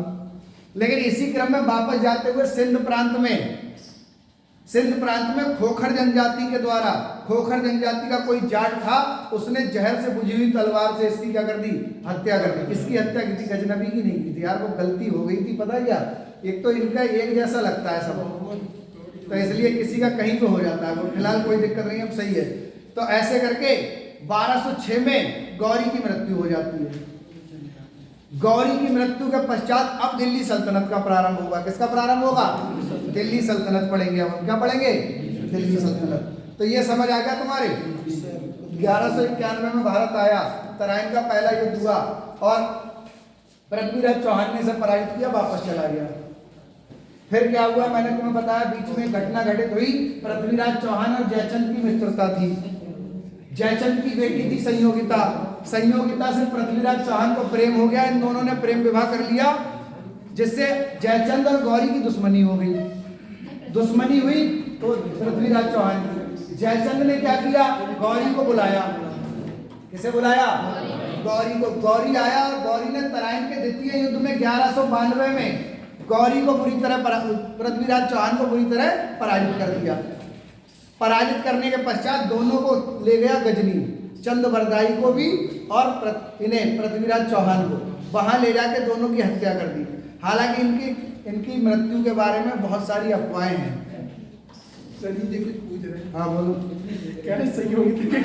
लेकिन इसी क्रम में वापस जाते हुए सिंध प्रांत में खोखर जनजाति के द्वारा, खोखर जनजाति का कोई जाट था, उसने जहर से बुझी हुई तलवार से इसकी क्या कर दी? हत्या कर दी। किसकी हत्या की थी? गजनबी की नहीं की थी यार, वो गलती हो गई थी, पता है क्या? एक तो इनका एक जैसा लगता है सब, तो इसलिए किसी का कहीं पे हो जाता है। फिलहाल कोई दिक्कत नहीं है, अब सही है। तो ऐसे करके 1206 में गौरी की मृत्यु हो जाती है। गौरी की मृत्यु के पश्चात अब दिल्ली सल्तनत का प्रारंभ होगा। किसका प्रारंभ होगा? दिल्ली सल्तनत पढ़ेंगे अब हम। क्या पढ़ेंगे? दिल्ली सल्तनत। तो ये समझ आ गया तुम्हारे। 1191 में भारत आया, तराइन का पहला युद्ध हुआ और पृथ्वीराज चौहान ने इसे पराजित किया, वापस चला गया। फिर क्या हुआ मैंने तुम्हें बताया, बीच में घटना घटित हुई। पृथ्वीराज चौहान और जयचंद की मित्रता थी। जयचंद की बेटी थी संयोगिता। संयोगिता से पृथ्वीराज चौहान को प्रेम हो गया, इन दोनों ने प्रेम विवाह कर लिया, जिससे जयचंद और गौरी की दुश्मनी हो गई। दुश्मनी हुई तो पृथ्वीराज चौहान की, जयचंद ने क्या किया? गौरी को बुलाया। किसे बुलाया? गौरी को। गौरी आया और गौरी ने तराइन के द्वितीय युद्ध में 1192 में गौरी को बुरी तरह, पृथ्वीराज चौहान को बुरी तरह पराजित कर दिया। पराजित करने के पश्चात दोनों को ले गया गजनी, चंदबरदाई को भी और इन्हें पृथ्वीराज चौहान को, वहां ले जाके दोनों की हत्या कर दी। हालांकि इनकी मृत्यु के बारे में बहुत सारी अफवाहें हैं। हाँ बोलो,
क्या है संयोगिता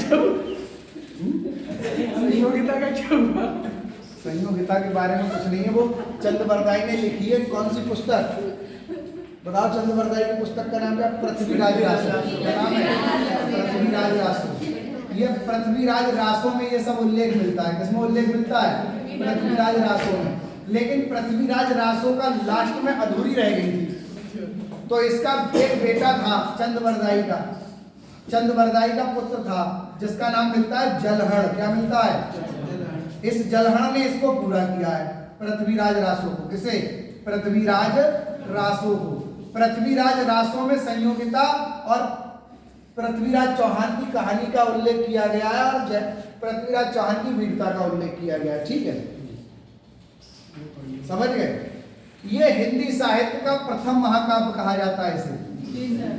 का क्या हुआ?
संयोगिता के बारे में कुछ नहीं है, वो चंदबरदाई ने लिखी है। कौन सी पुस्तक बताओ? चंदबरदाई की पुस्तक का नाम क्या? पृथ्वीराज रासो। क्या नाम है? पृथ्वीराज रासो। ये पृथ्वीराज रासो में ये सब उल्लेख मिलता है। किसमें उल्लेख मिलता है? पृथ्वीराज रासो में। लेकिन पृथ्वीराज रासो का लास्ट में अधूरी रह गई थी। तो इसका एक बेटा था चंदबरदाई का, चंदबरदाई का पुत्र था, जिसका नाम मिलता है जलहड़। क्या मिलता है? इस जलहड़ ने इसको पूरा किया है, पृथ्वीराज रासो को। किसे? पृथ्वीराज रासो को। पृथ्वीराज रासो में संयोगिता और पृथ्वीराज चौहान की कहानी का उल्लेख किया गया है। और पृथ्वीराज चौहान की वीरता का उल्लेख किया गया। ठीक है, समझ गए। ये हिंदी साहित्य का प्रथम महाकाव्य कहा जाता है इसे।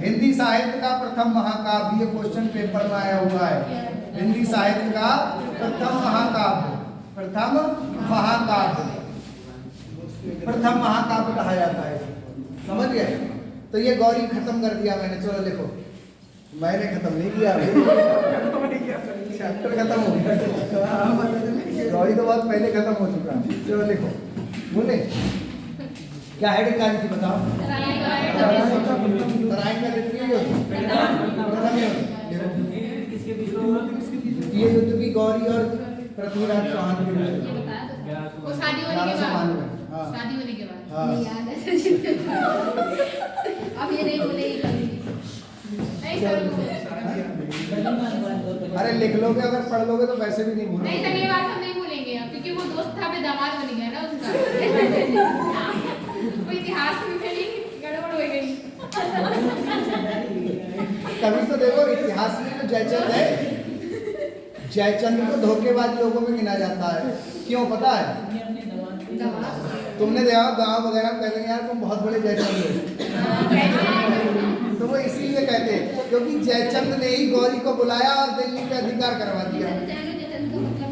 हिंदी साहित्य का प्रथम महाकाव्य, ये क्वेश्चन पेपर में आया हुआ है। हिंदी साहित्य का प्रथम महाकाव्य, प्रथम महाकाव्य, प्रथम महाकाव्य कहा जाता है, समझ गए। तो ये गौरी खत्म कर दिया मैंने। चलो लिखो, मैंने खत्म नहीं किया, चैप्टर खत्म हो गया। गौरी तो बहुत पहले खत्म हो चुका है। चलो लिखो, बोले क्या हेडिंग आई थी बताओ। नारायण का द्वितीय युद्ध, ये युद्ध भी गौरी और पृथ्वीराज चौहान के बीच।
वो शादी होने के बाद, शादी होने के बाद
हाँ।
याद है। अब ये नहीं बोलेगी कभी नहीं करूँगा।
अरे लिख लोगे, अगर पढ़ लोगे तो वैसे भी नहीं
नहीं
भूलोगे।
सर, ये बात हम नहीं भूलेंगे अब, क्योंकि वो दोस्त था पे दामाद बन गया ना उसका। वो इतिहास में मेरी गड़बड़ हो गई।
कभी तो देखो, इतिहास में जो जयचंद है, जयचंद को धोखेबाज लोगों में गिना जाता है। क्यों पता है? तुमने देखा गाँव वगैरह में कहते हैं यार तुम बहुत बड़े जयचंद हो, तो वो इसीलिए कहते हैं क्योंकि जयचंद ने ही गौरी को बुलाया और दिल्ली पे अधिकार करवा दिया,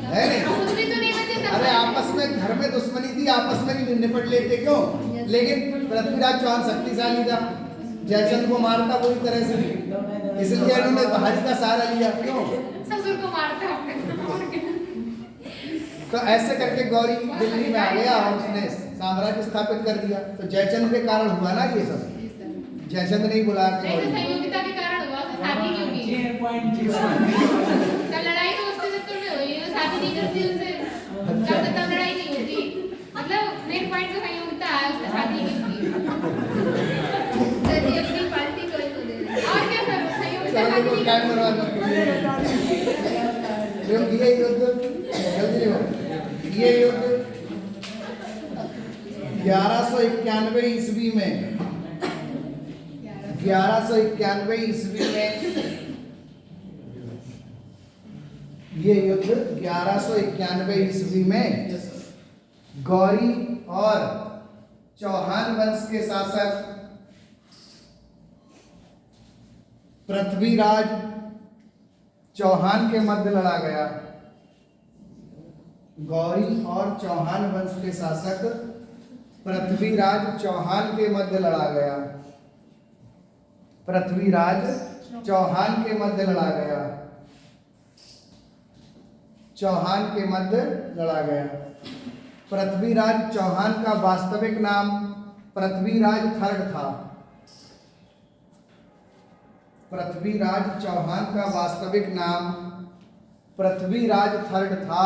है नहीं? अरे आपस में घर में दुश्मनी थी, आपस में भी निपट लेते क्यों? लेकिन पृथ्वीराज चौहान शक्तिशाली था, जयचंद को मारता पूरी तरह से, इसलिए इन्होंने भाजी का सहारा लिया। क्यों?
ससुर को मारता अपने।
तो ऐसे करके गौरी दिल्ली में आ गया और उसने साम्राज्य स्थापित कर दिया। तो जयचंद के कारण हुआ ना ये सब, जयचंद नहीं बुलाया था
नहीं तो
गौरी।
संयोगिता के कारण हुआ, तो शादी क्यों की? तो लड़ाई तो उसके चक्कर में हुई, वो शादी नहीं करती उससे, तब लड़ाई नहीं होती। मतलब मेन पॉइंट तो संयोगिता है, उसने शादी नहीं की। सर अपनी पार्टी को ही तो दे दे। और क्या सर, संयोगिता
चलो
शादी
देखो
नहीं
क्या
करती।
करवा ये युद्ध जल्दी देखो, ये युद्ध 1191 ईस्वी में, 1191 ईस्वी में ये युद्ध 1191 ईस्वी में गौरी और चौहान वंश के शासक पृथ्वीराज चौहान के मध्य लड़ा गया। गौरी और चौहान वंश के शासक पृथ्वीराज चौहान के मध्य लड़ा गया। पृथ्वीराज चौहान के मध्य लड़ा गया, चौहान के मध्य लड़ा गया। पृथ्वीराज चौहान का वास्तविक नाम पृथ्वीराज थर्ड था। पृथ्वीराज चौहान का वास्तविक नाम पृथ्वीराज थर्ड था,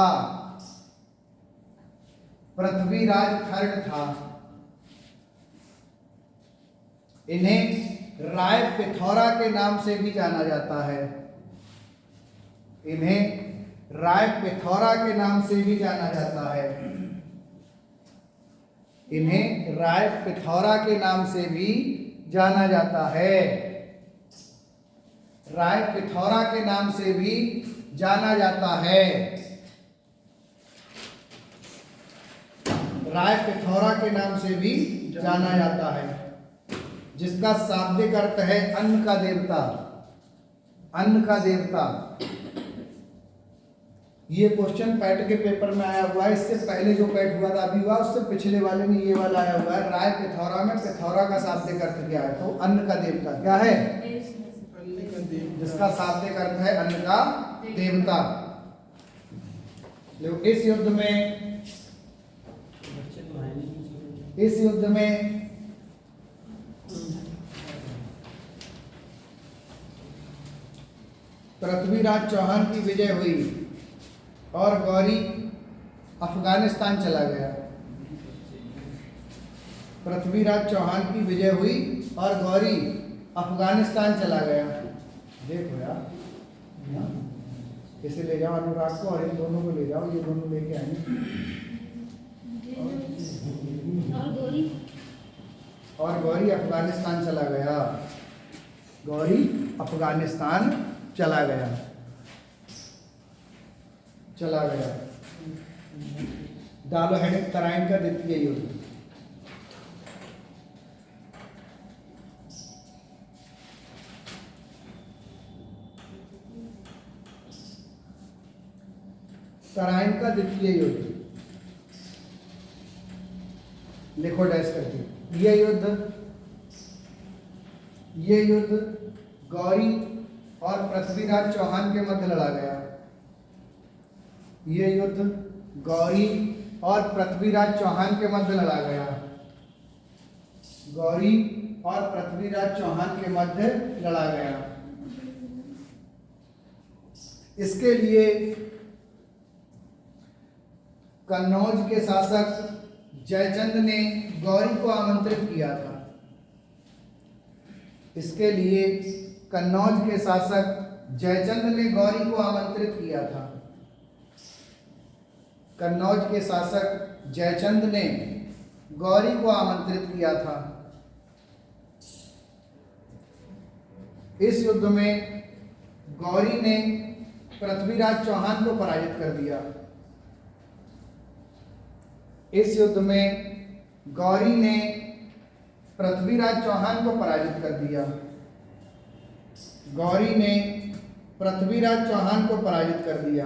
पृथ्वीराज थर्ड था। इन्हें राय पिथौरा के नाम से भी जाना जाता है, इन्हें राय पिथौरा के नाम से भी जाना जाता है, इन्हें राय पिथौरा के नाम से भी जाना जाता है, राय पिथौरा के नाम से भी जाना जाता है, राय पिथौरा के नाम से भी जाना जाता है, जिसका शाब्दिक अर्थ है अन्न का देवता, अन्न का देवता। ये क्वेश्चन पैट के पेपर में आया हुआ है, इससे पहले जो पैट हुआ था अभी हुआ, उससे पिछले वाले में ये वाला आया हुआ है। राय पिथौरा में पिथौरा का शाब्दिक अर्थ क्या है? तो अन्न का देवता। क्या है? जिसका शाब्दिक अर्थ है अन्न का देवता। इस युद्ध में, इस युद्ध में पृथ्वीराज चौहान की विजय हुई और गौरी अफगानिस्तान चला गया। पृथ्वीराज चौहान की विजय हुई और गौरी अफगानिस्तान चला गया। देखो यार, इसे ले जाओ अनुराग को और इन दोनों को ले जाओ, ये दोनों लेके आएंगे। और गौरी अफगानिस्तान चला गया, गौरी अफगानिस्तान चला गया। चला गया। डालो हेडिंग तराइन का द्वितीय युद्ध। तराइन का द्वितीय युद्ध लिखो डैश करके। ये युद्ध गौरी और पृथ्वीराज चौहान के मध्य लड़ा गया। ये युद्ध गौरी और पृथ्वीराज चौहान के मध्य लड़ा गया। गौरी और पृथ्वीराज चौहान के मध्य लड़ा गया। इसके लिए कन्नौज के शासक जयचंद ने गौरी को आमंत्रित किया था। इसके लिए कन्नौज के शासक जयचंद ने गौरी को आमंत्रित किया था। कन्नौज के शासक जयचंद ने गौरी को आमंत्रित किया था। इस युद्ध में गौरी ने पृथ्वीराज चौहान को पराजित कर दिया। इस युद्ध में गौरी ने पृथ्वीराज चौहान को पराजित कर दिया। गौरी ने पृथ्वीराज चौहान को पराजित कर दिया।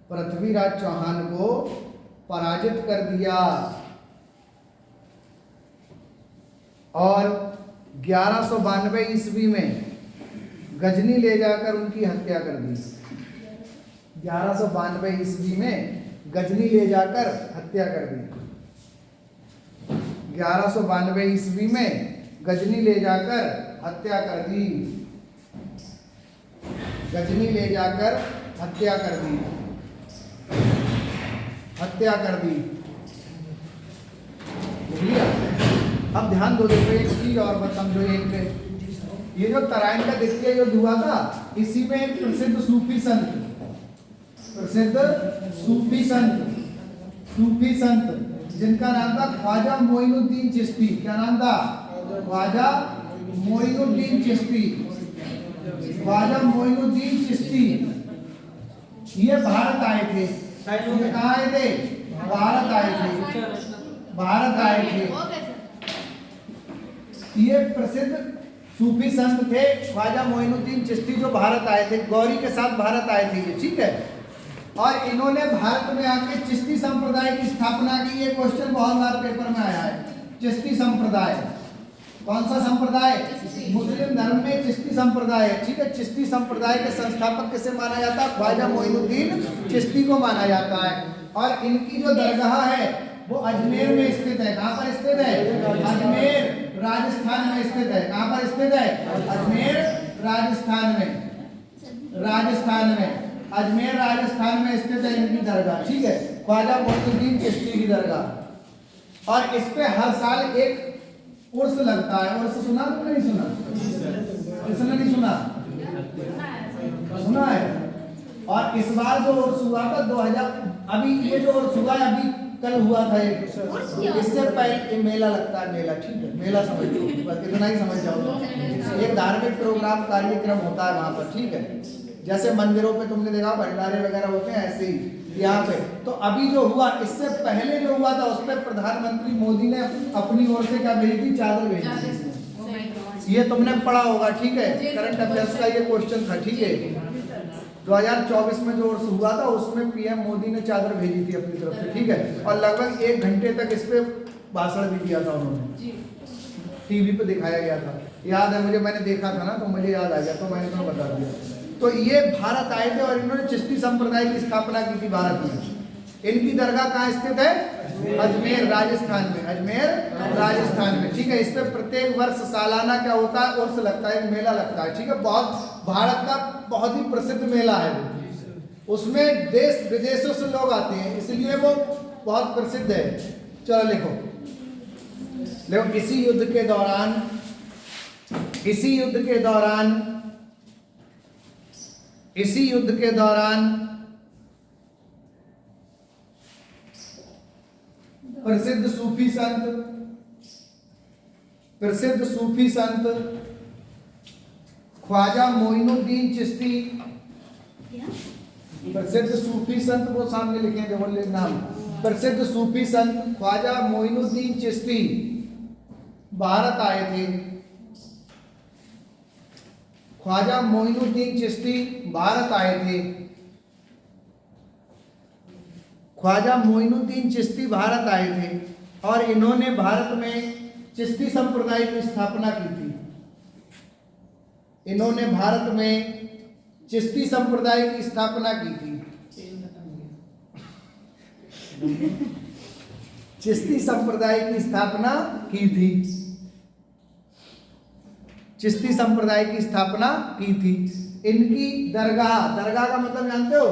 पृथ्वीराज चौहान को पराजित कर दिया और 1192 ईस्वी में गजनी ले जाकर उनकी हत्या कर दी। 1192 ईस्वी में गजनी ले जाकर हत्या कर दी। 1192 ईस्वी में गजनी ले जाकर हत्या कर दी। गजनी ले जाकर हत्या कर दी। हत्या कर दी। बुझलिए? अब ध्यान दो, देखो एक चीज और बत समझो। ये जो तराइन का द्वितीय युद्ध हुआ था, इसी में एक प्रसिद्ध सूफी संत जिनका नाम था ख्वाजा मोइनुद्दीन चिश्ती। क्या नाम था? ख्वाजा मोइनुद्दीन चिश्ती। ख्वाजा मोइनुद्दीन चिश्ती ये भारत आए थे। ये कहाँ आए थे? भारत आए थे। भारत आए थे। ये प्रसिद्ध सूफी संत थे ख्वाजा मोइनुद्दीन चिश्ती, जो भारत आए थे। गौरी के साथ भारत आए थे ये, ठीक है। और इन्होंने भारत में आके चिश्ती संप्रदाय की स्थापना की। ये क्वेश्चन बहुत बार पेपर में आया है। चिश्ती संप्रदाय कौन सा संप्रदाय? मुस्लिम धर्म में चिश्ती संप्रदाय है, ठीक है। चिश्ती संप्रदाय के संस्थापक किसे माना जाता है? ख्वाजा मोइनुद्दीन चिश्ती को माना जाता है। और इनकी जो दरगाह है वो अजमेर में स्थित है। कहाँ पर स्थित है? अजमेर राजस्थान में स्थित है। कहाँ पर स्थित है? अजमेर राजस्थान में। राजस्थान में अजमेर राजस्थान में स्थित है इनकी दरगाह, ठीक है। ख्वाजा मोइनुद्दीन चिश्ती की दरगाह। और इस पे हर साल एक उर्स लगता है। उर्स सुना तुमने? नहीं सुना? किसने नहीं सुना? सुना है। और इस बार जो उर्स हुआ था 2000, अभी ये जो उर्स हुआ है अभी कल हुआ था एक। इससे पहले मेला लगता है। मेला, ठीक है। मेला समझ लो, बस इतना ही समझ जाओ। एक धार्मिक प्रोग्राम कार्यक्रम होता है वहां पर, ठीक है। जैसे मंदिरों पे तुमने देखा भंडारे वगैरह होते हैं, ऐसे ही यहाँ पे। तो अभी जो हुआ, इससे पहले जो हुआ था उस पर प्रधानमंत्री मोदी ने अपनी ओर से क्या भेजी थी? चादर भेजी थी। ये तुमने पढ़ा होगा, ठीक है। करंट अफेयर्स का ये क्वेश्चन था, ठीक है। 2024 में जो हुआ था उसमें पीएम मोदी ने चादर भेजी थी अपनी तरफ से, ठीक है। और लगभग 1 घंटे तक इस पे भाषण भी दिया था उन्होंने। टीवी पे दिखाया गया था, याद है मुझे। मैंने देखा था ना तो मुझे याद आ गया, तो मैंने तुम्हें बता दिया। तो ये भारत आए थे और इन्होंने चिश्ती संप्रदाय की स्थापना की थी भारत में। इनकी दरगाह कहाँ स्थित है? अजमेर राजस्थान में। अजमेर राजस्थान में, ठीक है। इस पे प्रत्येक वर्ष सालाना क्या होता है? उर्स लगता है, मेला लगता है, ठीक है। बहुत भारत का बहुत ही प्रसिद्ध मेला है वो। उसमें देश विदेशों से लोग आते हैं, इसलिए वो बहुत प्रसिद्ध है। चलो लिखो। इसी युद्ध के दौरान प्रसिद्ध सूफी संत ख्वाजा मोइनुद्दीन चिश्ती प्रसिद्ध सूफी संत वो सामने लिखेंगे, बोले नाम। प्रसिद्ध सूफी संत ख्वाजा मोइनुद्दीन चिश्ती भारत आए थे। ख्वाजा मोइनुद्दीन चिश्ती भारत आए थे। ख्वाजा मोइनुद्दीन चिश्ती भारत आए थे और इन्होंने भारत में चिश्ती संप्रदाय की स्थापना की थी। इन्होंने भारत में चिश्ती संप्रदाय की स्थापना की थी। चिश्ती संप्रदाय की स्थापना की थी। चिश्ती संप्रदाय की स्थापना की थी। इनकी दरगाह, दरगाह का मतलब जानते हो,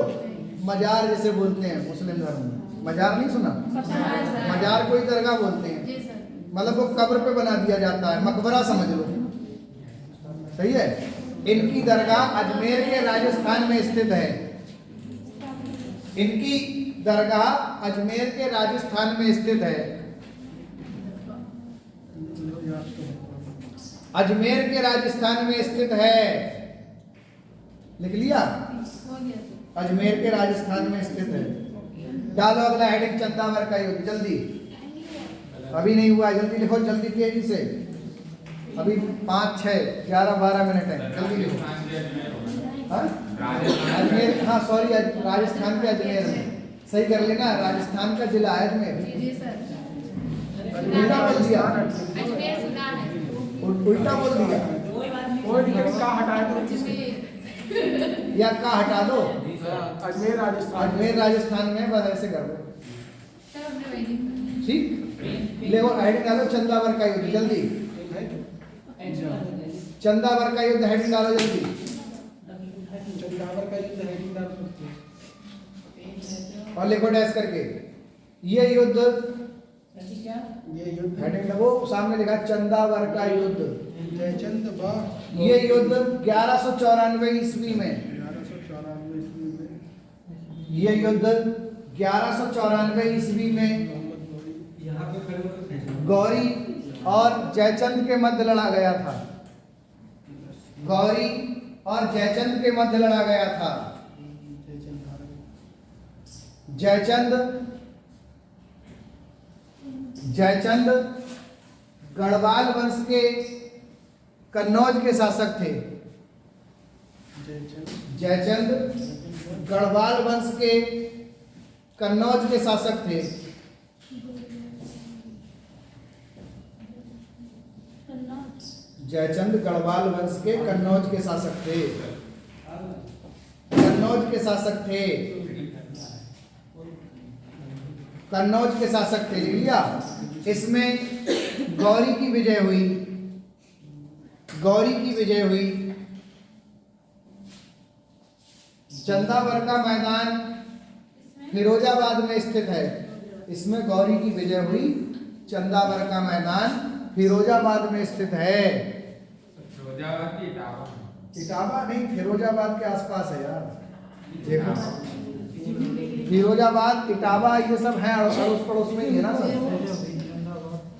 मजार जैसे बोलते हैं मुस्लिम धर्म में। मजार नहीं सुना? मजार को ही दरगाह बोलते हैं, मतलब वो कब्र पे बना दिया जाता है, मकबरा समझ लो। सही है। इनकी दरगाह अजमेर के राजस्थान में स्थित है। इनकी दरगाह अजमेर के राजस्थान में स्थित है। अजमेर के राजस्थान में स्थित है। लिख लिया? अजमेर के राजस्थान में स्थित है। डालो अगला हेडिंग, चंदावर का युद्ध। जल्दी, अभी नहीं हुआ, जल्दी लिखो, जल्दी तेजी से। अभी 5, 6, 11, 12 मिनट है, जल्दी लिखो। अजमेर, हाँ सॉरी, राजस्थान के अजमेर में। सही कर लेना, राजस्थान का जिला है अजमेर।
जी सर।
उल्टा बोल दिया,
अजमेर सुना है।
उल्टा बोल दिया
का हटा दो,
या का हटा दो।
अजमेर राजस्थान।
अजमेर राजस्थान में, बस ऐसे कर दो।
सर हमने वही लिखा।
ठीक, ले वो हेडिंग डालो, चंदावर का युद्ध। जल्दी, चंदावर का युद्ध हेडिंग डालो जल्दी।
चंदावर का युद्ध हेडिंग डाल सकते हैं।
और लिखो डैश करके, ये युद्ध,
ये युद्ध
हेडिंग वो सामने लिखा चंदावर का युद्ध।
जयचंद बा
ये युद्ध 1194 ईस्वी में,
1194 ईस्वी में,
ये युद्ध 1194 ईस्वी में गौरी और जयचंद के मध्य लड़ा गया था। गौरी और जयचंद के मध्य लड़ा गया था। जयचंद गढ़वाल वंश के कन्नौज के शासक थे। जयचंद गढ़वाल वंश के कन्नौज के शासक थे। जयचंद गढ़वाल वंश के कन्नौज के शासक थे। कन्नौज के शासक थे। कन्नौज के शासक थे, लिख लिया। इसमें गौरी की विजय हुई। गौरी की विजय हुई। चंदावर का मैदान फिरोजाबाद में स्थित है। इसमें गौरी की विजय हुई। चंदावर का मैदान फिरोजाबाद में स्थित है।
फिरोजाबाद की इटावा।
इटावा नहीं, फिरोजाबाद के आसपास है यार। देखो, फिरोजाबाद, इटावा, ये सब है अड़ोस पड़ोस में ही है ना सब।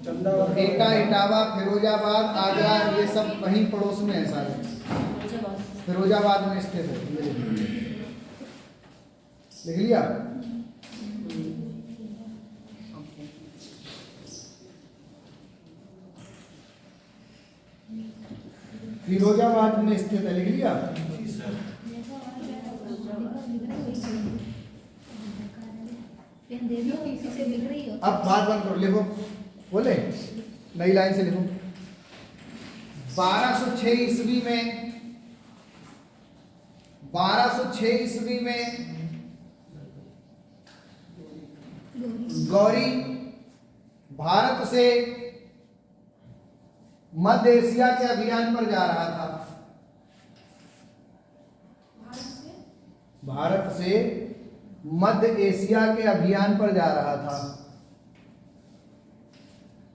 चंदावर
एटा, इटावा, फिरोजाबाद, आगरा, ये सब वहीं पड़ोस में है सारे। फिरोजाबाद में स्थित है। लिख लिया? फिरोजाबाद में स्थित है, लिख लिया? अब बात बंद करो, लिखो, बोले नई लाइन से लिखो। 1206 ईस्वी में, 1206 ईस्वी में गौरी भारत से मध्य एशिया के अभियान पर जा रहा था। भारत से मध्य एशिया के अभियान पर जा रहा था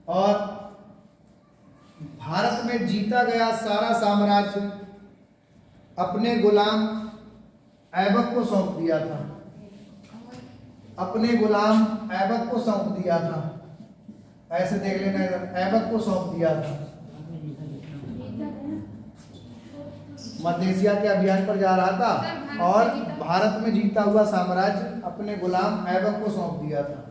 और भारत में जीता गया सारा साम्राज्य अपने गुलाम ऐबक को सौंप दिया था। अपने गुलाम ऐबक को सौंप दिया था। ऐसे देख लेना, ऐबक को सौंप दिया था। मध्य एशिया के अभियान पर जा रहा था और भारत में जीता हुआ साम्राज्य अपने गुलाम ऐबक को सौंप दिया था।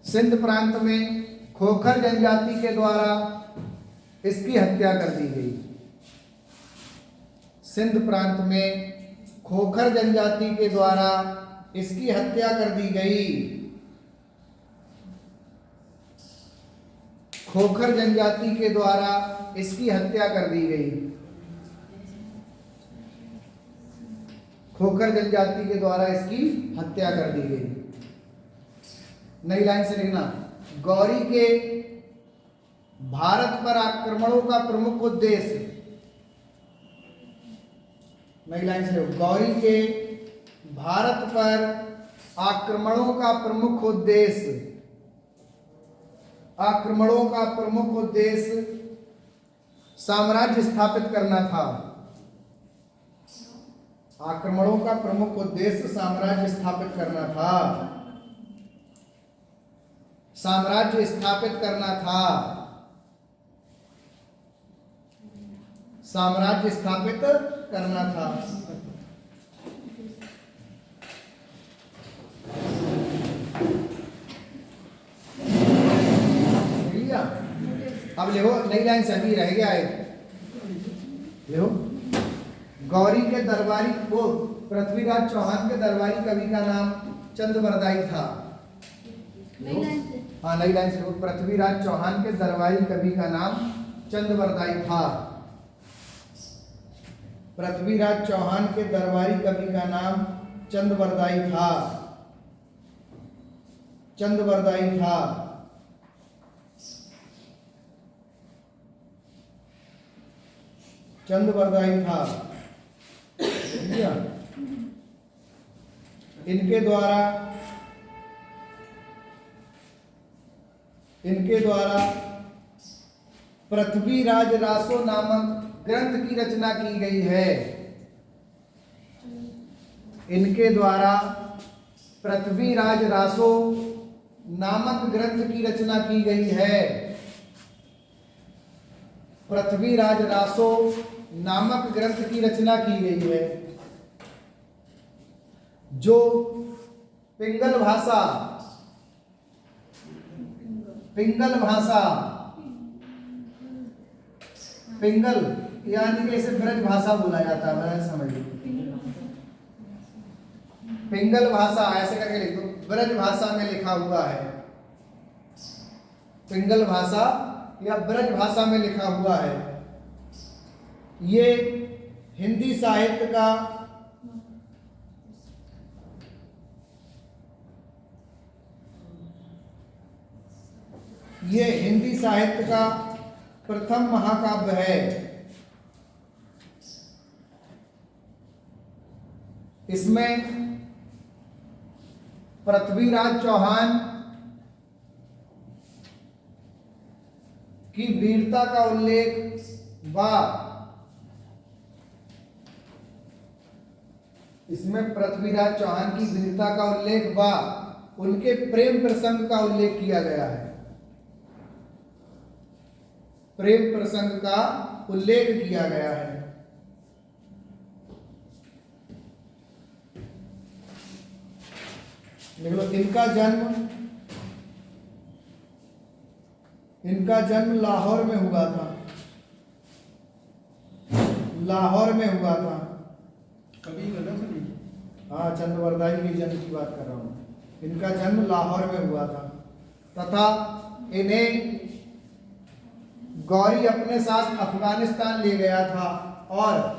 सिंध प्रांत में खोखर जनजाति के द्वारा इसकी हत्या कर दी गई। सिंध प्रांत में खोखर जनजाति के द्वारा इसकी हत्या कर दी गई। खोखर जनजाति के द्वारा इसकी हत्या कर दी गई। खोखर जनजाति के द्वारा इसकी हत्या कर दी गई। नई लाइन से लिखना, गौरी के भारत पर आक्रमणों का प्रमुख उद्देश्य, नई लाइन से लिखो, गौरी के भारत पर आक्रमणों का प्रमुख उद्देश्य, आक्रमणों का प्रमुख उद्देश्य साम्राज्य स्थापित करना था। आक्रमणों का प्रमुख उद्देश्य साम्राज्य स्थापित करना था। साम्राज्य स्थापित करना था। साम्राज्य स्थापित करना था। लिया? अब देखो नई लाइन से अभी रह गया है। देखो, गौरी के दरबारी वो पृथ्वीराज चौहान के दरबारी कवि का नाम चंद्रवरदाई था। हाँ, नई लाइन से, पृथ्वीराज चौहान के दरबारी कवि का नाम चंद्रवरदाई था। पृथ्वीराज चौहान के दरबारी कवि का नाम चंद्रवरदाई था। चंद्रवरदाई था। चंद्रवरदाई था। इनके द्वारा पृथ्वीराज रासो नामक ग्रंथ की रचना की गई है। इनके द्वारा पृथ्वीराज रासो नामक ग्रंथ की रचना की गई है। पृथ्वीराज रासो नामक ग्रंथ की रचना की गई है, जो पिंगल भाषा, पिंगल भाषा, पिंगल यानी कि इसे ब्रज भाषा बोला जाता है, समझ लो। पिंगल भाषा ऐसे करके लिख दो, ब्रज भाषा में लिखा हुआ है। पिंगल भाषा या ब्रज भाषा में लिखा हुआ है। ये हिंदी साहित्य का प्रथम महाकाव्य है। इसमें पृथ्वीराज चौहान की वीरता का उल्लेख व उनके प्रेम प्रसंग का उल्लेख किया गया है। प्रेम प्रसंग का उल्लेख किया गया है। इनका जन्म लाहौर में हुआ था। लाहौर में हुआ था।
कभी गलत नहीं।
हाँ, चंद्रवरदाई के जन्म की बात कर रहा हूँ। इनका जन्म लाहौर में हुआ था तथा इन्हें गौरी अपने साथ अफगानिस्तान ले गया था और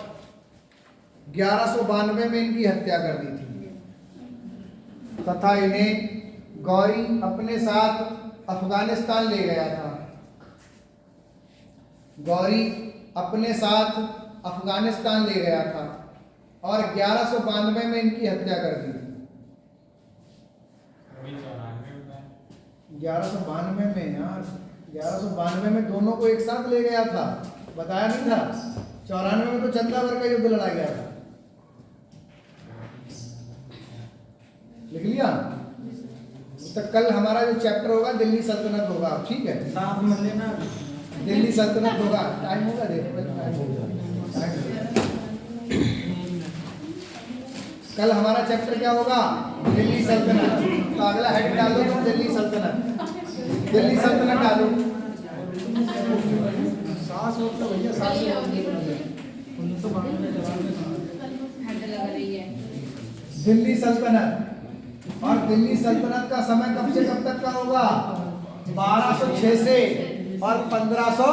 1192 में इनकी हत्या कर दी थी। तथा इन्हें गौरी अपने साथ अफगानिस्तान ले गया था। गौरी अपने साथ अफगानिस्तान ले गया था और 1192 में इनकी हत्या कर दी थी। 1192 में यार, 1192 में दोनों को एक साथ ले गया था, बताया नहीं था। 94 में तो चंदावर का युद्ध लड़ा गया था। लिख लिया? तो कल हमारा जो चैप्टर होगा दिल्ली सल्तनत होगा, ठीक है?
साथ में लेना।
दिल्ली सल्तनत होगा। टाइम होगा, देखो टाइम होगा। कल हमारा चैप्टर क्या होगा? दिल्ली सल्तनत। तो अगला हेड डालो तुम, दिल्ली सल्तनत। दिल्ली सल्तनत डालो।
सांस रोक लो भैया, सांस
सही
रोक
होगी।
लो।
उन तो बाहर में जवाब में
हद लग रही है।
दिल्ली सल्तनत। और दिल्ली सल्तनत का समय कब से कब तक का होगा? 1206 से और 1500